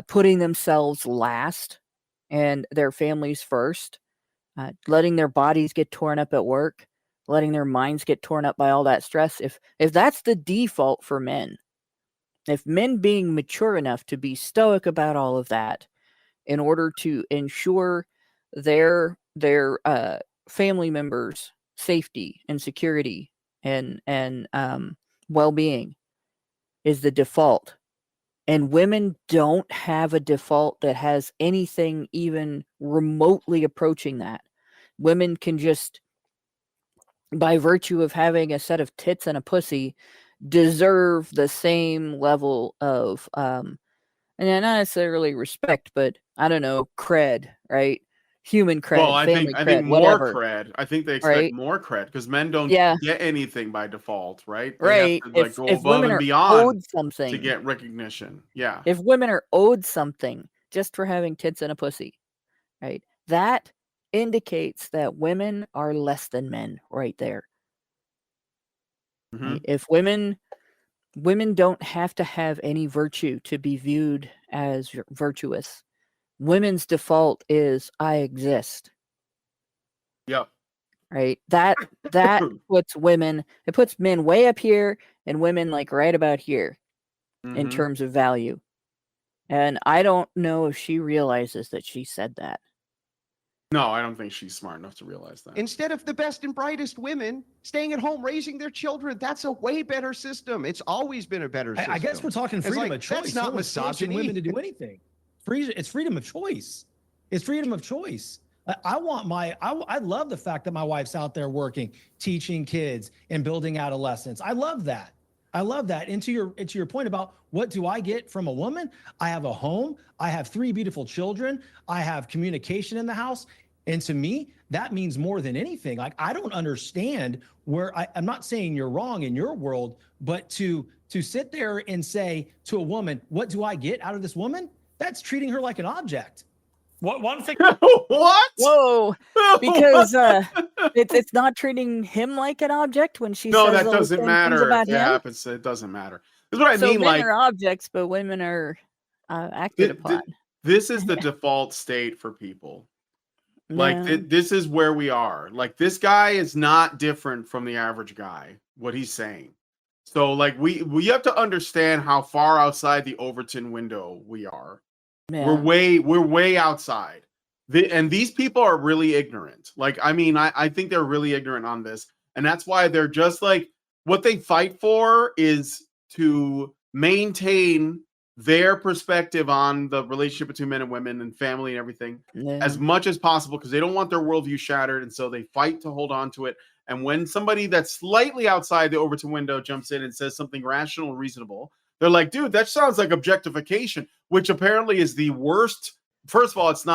putting themselves last and their families first, letting their bodies get torn up at work, letting their minds get torn up by all that stress. If that's the default for men, if men being mature enough to be stoic about all of that in order to ensure their family members' safety and security and well-being is the default, and women don't have a default that has anything even remotely approaching that. Women can just, by virtue of having a set of tits and a pussy, deserve the same level of and not necessarily respect, but I don't know, cred, right? Human cred, Well, I family think cred, more whatever. cred. I think they expect Right? more cred because men don't Yeah. get anything by default, right? They Right. have to like go If above women and are beyond owed to something, get recognition. Yeah. if women are owed something just for having tits and a pussy, right? That indicates that women are less than men right there. Mhm. Right? If women don't have to have any virtue to be viewed as virtuous. Women's default is I exist. Yep. Right? That puts women, it puts men way up here and women like right about here in Mhm. terms of value. And I don't know if she realizes that she said that. No, I don't think she's smart enough to realize that. Instead of the best and brightest women staying at home raising their children, that's a way better system. It's always been a better system. I guess we're talking It's freedom like, of choice. that's not No one's forcing misogyny. women to do anything. It's freedom of choice. It's freedom of choice. I love the fact that my wife's out there working, teaching kids and building adolescents. I love that. And to your point about what do I get from a woman? I have a home. I have 3 beautiful children. I have communication in the house. And to me, that means more than anything. Like, I don't understand where I'm not saying you're wrong in your world, but to sit there and say to a woman, what do I get out of this woman? That's treating her like an object. One thing. What? Whoa! Because it's not treating him like an object when she No, says that all the doesn't same things matter. about If it him. happens, it doesn't matter. That's what I So mean. men Like are objects, but women are acted upon. this is the default state for people. Like Yeah. this is where we are. Like this guy is not different from the average guy. What he's saying. So like we have to understand how far outside the Overton window we are. Yeah. We're way outside. And these people are really ignorant. Like, I mean, I think they're really ignorant on this. And that's why they're just like, what they fight for is to maintain their perspective on the relationship between men and women and family and everything as much as possible because they don't want their worldview shattered. And so they fight to hold on to it. And when somebody that's slightly outside the Overton window jumps in and says something rational and reasonable, they're like, dude, that sounds like objectification, which apparently is the worst. First of all, it's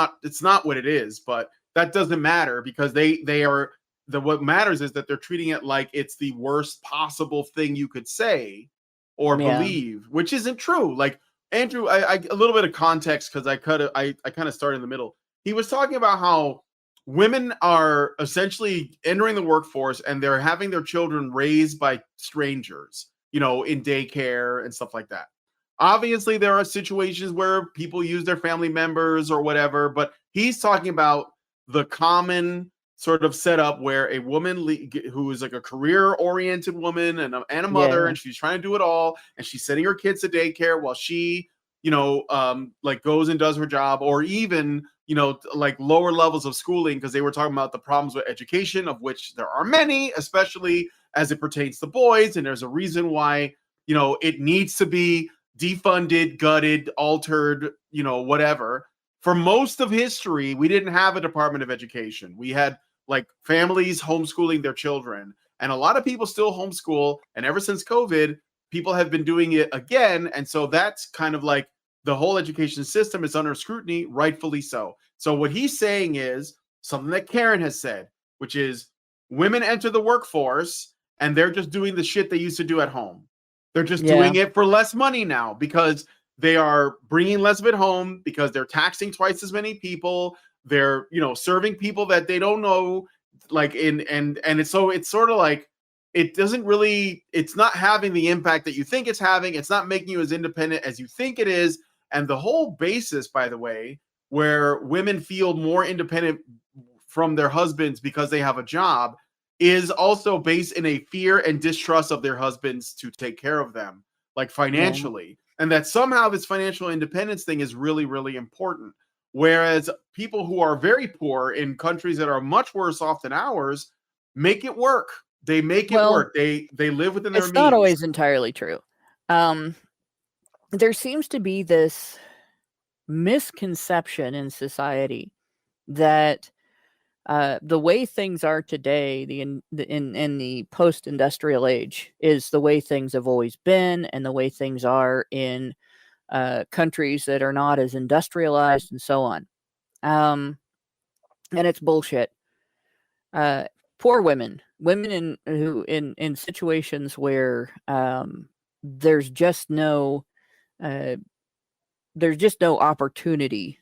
not what it is, but that doesn't matter because what matters is that they're treating it like it's the worst possible thing you could say or Yeah. believe, which isn't true. Like Andrew, I a little bit of context because I kind of started in the middle. He was talking about how women are essentially entering the workforce and they're having their children raised by strangers, you know, in daycare and stuff like that. Obviously, there are situations where people use their family members or whatever, but he's talking about the common sort of setup where a woman who is like a career-oriented woman and a mother, Yeah. and she's trying to do it all, and she's sending her kids to daycare while she, you know, like goes and does her job, or even, you know, like lower levels of schooling, because they were talking about the problems with education, of which there are many, especially as it pertains to boys, and there's a reason why, you know, it needs to be defunded, gutted, altered, you know, whatever. For most of history, we didn't have a Department of Education. We had like families homeschooling their children, and a lot of people still homeschool. And ever since COVID, people have been doing it again. And so that's kind of like the whole education system is under scrutiny, rightfully so. So what he's saying is something that Karen has said, which is women enter the workforce and they're just doing the shit they used to do at home. They're just doing it for less money now because they are bringing less of it home, because they're taxing twice as many people. They're, you know, serving people that they don't know, like and it's sort of like it doesn't really, it's not having the impact that you think it's having. It's not making you as independent as you think it is. And the whole basis, by the way, where women feel more independent from their husbands because they have a job, is also based in a fear and distrust of their husbands to take care of them, like financially. And that somehow this financial independence thing is really, really important. Whereas people who are very poor in countries that are much worse off than ours make it work. They make it work. They live within their means. It's not always entirely true. There seems to be this misconception in society that the way things are today, in the post-industrial age, is the way things have always been, and the way things are in countries that are not as industrialized, and so on. And it's bullshit. Poor women in situations where there's just no opportunity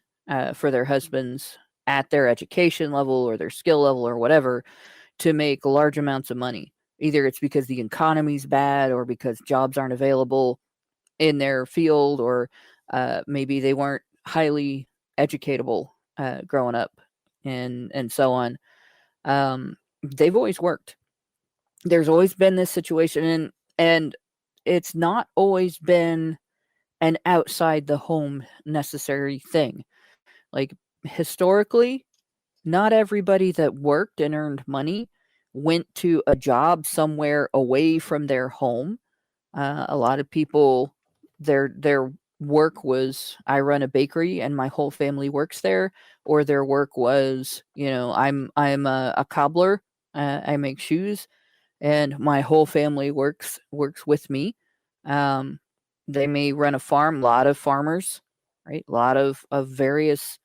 for their husbands at their education level or their skill level or whatever to make large amounts of money. Either it's because the economy's bad or because jobs aren't available in their field, or maybe they weren't highly educatable growing up, and so on. They've always worked. There's always been this situation, and it's not always been an outside the home necessary thing. Like, historically, not everybody that worked and earned money went to a job somewhere away from their home. A lot of people, their work was, I run a bakery and my whole family works there, or their work was, you know, I'm a cobbler, I make shoes, and my whole family works with me. They may run a farm, a lot of farmers, right? A lot of various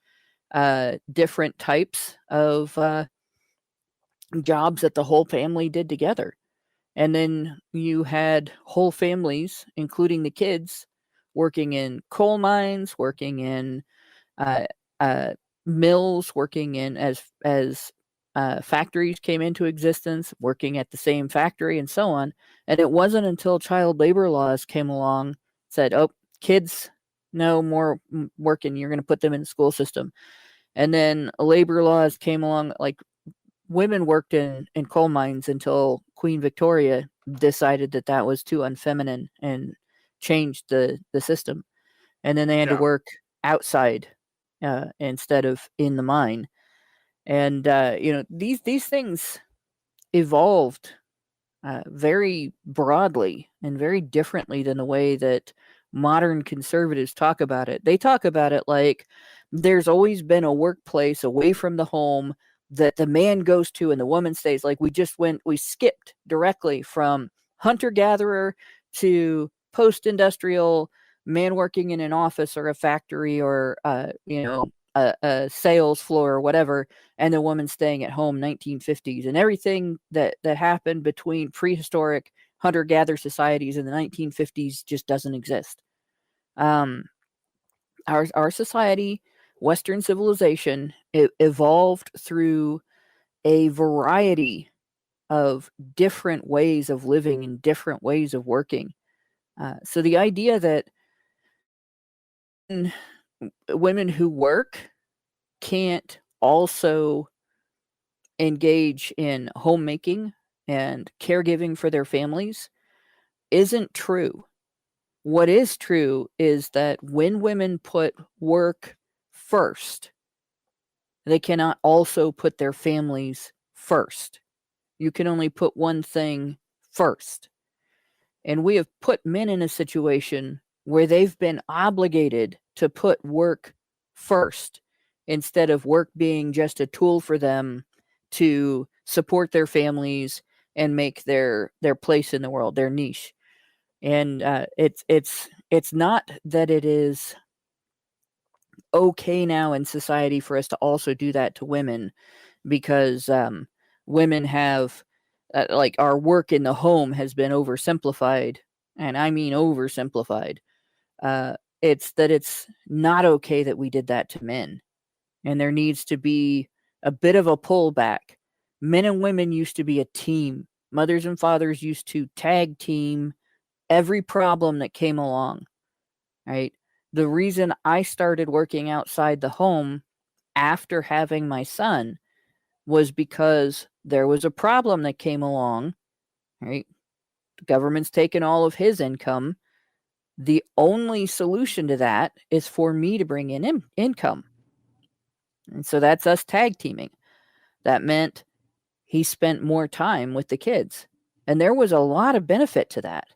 different types of jobs that the whole family did together. And then you had whole families, including the kids, working in coal mines, working in mills, working in as factories came into existence, working at the same factory, and so on. And it wasn't until child labor laws came along, said, "Oh, kids, no more working. You're going to put them in the school system." And then labor laws came along, like women worked in coal mines until Queen Victoria decided that that was too unfeminine and changed the system. And then they had to work outside instead of in the mine. And you know, these things evolved very broadly and very differently than the way that modern conservatives talk about it. They talk about it like there's always been a workplace away from the home that the man goes to and the woman stays. Like we skipped directly from hunter-gatherer to post-industrial, man working in an office or a factory or you know, a sales floor or whatever, and the woman staying at home, 1950s, and everything that happened between prehistoric hunter-gatherer societies in the 1950s just doesn't exist. Our society, Western civilization, it evolved through a variety of different ways of living and different ways of working. So the idea that women who work can't also engage in homemaking and caregiving for their families isn't true. What is true is that when women put work first, they cannot also put their families first. You can only put one thing first. And we have put men in a situation where they've been obligated to put work first instead of work being just a tool for them to support their families and make their place in the world, their niche. And it's not that it is okay now in society for us to also do that to women, because women have like our work in the home has been oversimplified, and I mean oversimplified. It's that it's not okay that we did that to men, and there needs to be a bit of a pullback. Men and women used to be a team. Mothers and fathers used to tag team every problem that came along, right? The reason I started working outside the home after having my son was because there was a problem that came along, right? The government's taken all of his income. The only solution to that is for me to bring in income. And so that's us tag teaming. That meant he spent more time with the kids. And there was a lot of benefit to that.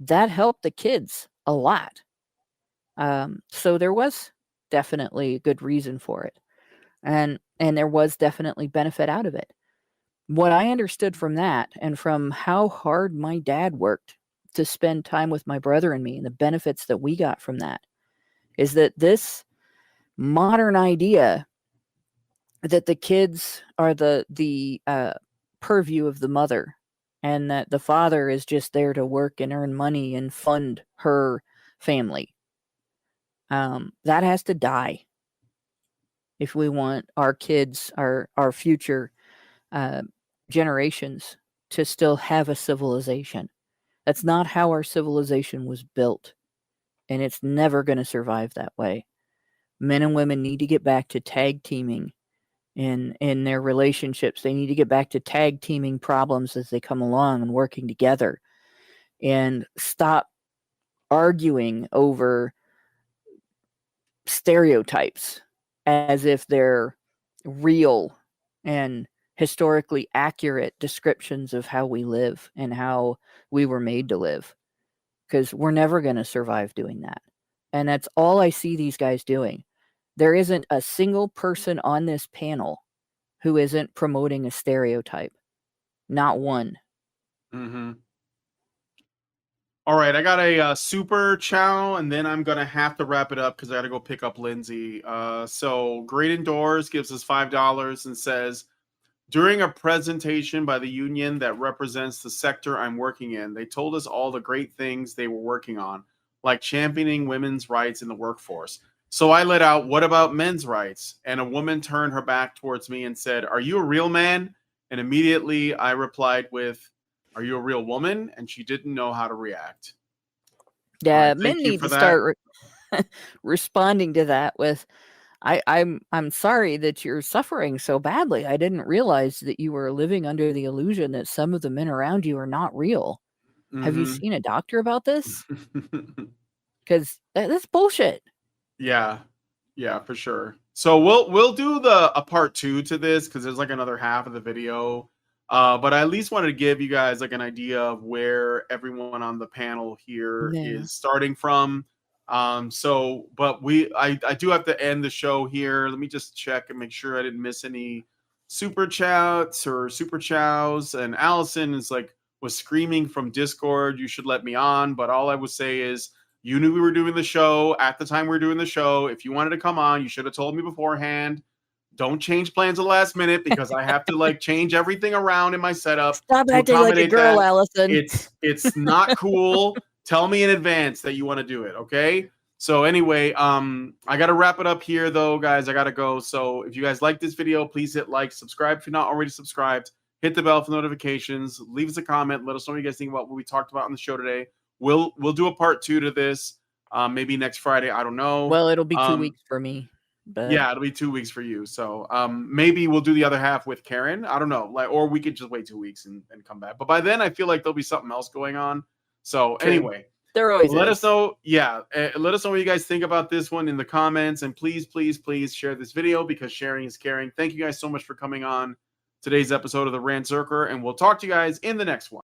That helped the kids a lot. So there was definitely a good reason for it. And there was definitely benefit out of it. What I understood from that, and from how hard my dad worked to spend time with my brother and me, and the benefits that we got from that, is that this modern idea that the kids are the purview of the mother, and that the father is just there to work and earn money and fund her family, that has to die if we want our kids, our future generations, to still have a civilization. That's not how our civilization was built, and it's never going to survive that way. Men and women need to get back to tag teaming in their relationships. They need to get back to tag teaming problems as they come along and working together, and stop arguing over stereotypes as if they're real and historically accurate descriptions of how we live and how we were made to live, because we're never going to survive doing that. And that's all I see these guys doing. There isn't a single person on this panel who isn't promoting a stereotype. Not one. Mm-hmm. All right, I got a super chow, and then I'm gonna have to wrap it up because I got to go pick up Lindsay. So Great Indoors gives us $5 and says, during a presentation by the union that represents the sector I'm working in, they told us all the great things they were working on, like championing women's rights in the workforce. So I let out, what about men's rights? And a woman turned her back towards me and said, are you a real man? And immediately I replied with, are you a real woman? And she didn't know how to react. Yeah, right, men need to start responding to that with, I'm sorry that you're suffering so badly. I didn't realize that you were living under the illusion that some of the men around you are not real. Mm-hmm. Have you seen a doctor about this? Because that's bullshit. Yeah, for sure. So we'll do a part 2 to this, because there's like another half of the video. But I at least wanted to give you guys like an idea of where everyone on the panel here is starting from. But I do have to end the show here. Let me just check and make sure I didn't miss any super chats or super chows. And Allison was screaming from Discord, you should let me on. But all I would say is, you knew we were doing the show at the time we were doing the show. If you wanted to come on, you should have told me beforehand. Don't change plans at the last minute because I have to like change everything around in my setup. Stop to acting like a accommodate girl, that. Allison. It's not cool. Tell me in advance that you want to do it, okay? So anyway, I got to wrap it up here though, guys. I got to go. So if you guys like this video, please hit like, subscribe if you're not already subscribed. Hit the bell for notifications. Leave us a comment. Let us know what you guys think about what we talked about on the show today. We'll do a part 2 to this. Maybe next Friday. I don't know. Well, it'll be 2 weeks for me. But yeah, it'll be 2 weeks for you. So maybe we'll do the other half with Karen. I don't know. Or we could just wait 2 weeks and come back. But by then, I feel like there'll be something else going on. So anyway, there always let is. us know. Yeah, let us know what you guys think about this one in the comments. And please, please, please share this video because sharing is caring. Thank you guys so much for coming on today's episode of the Rantzerker. And we'll talk to you guys in the next one.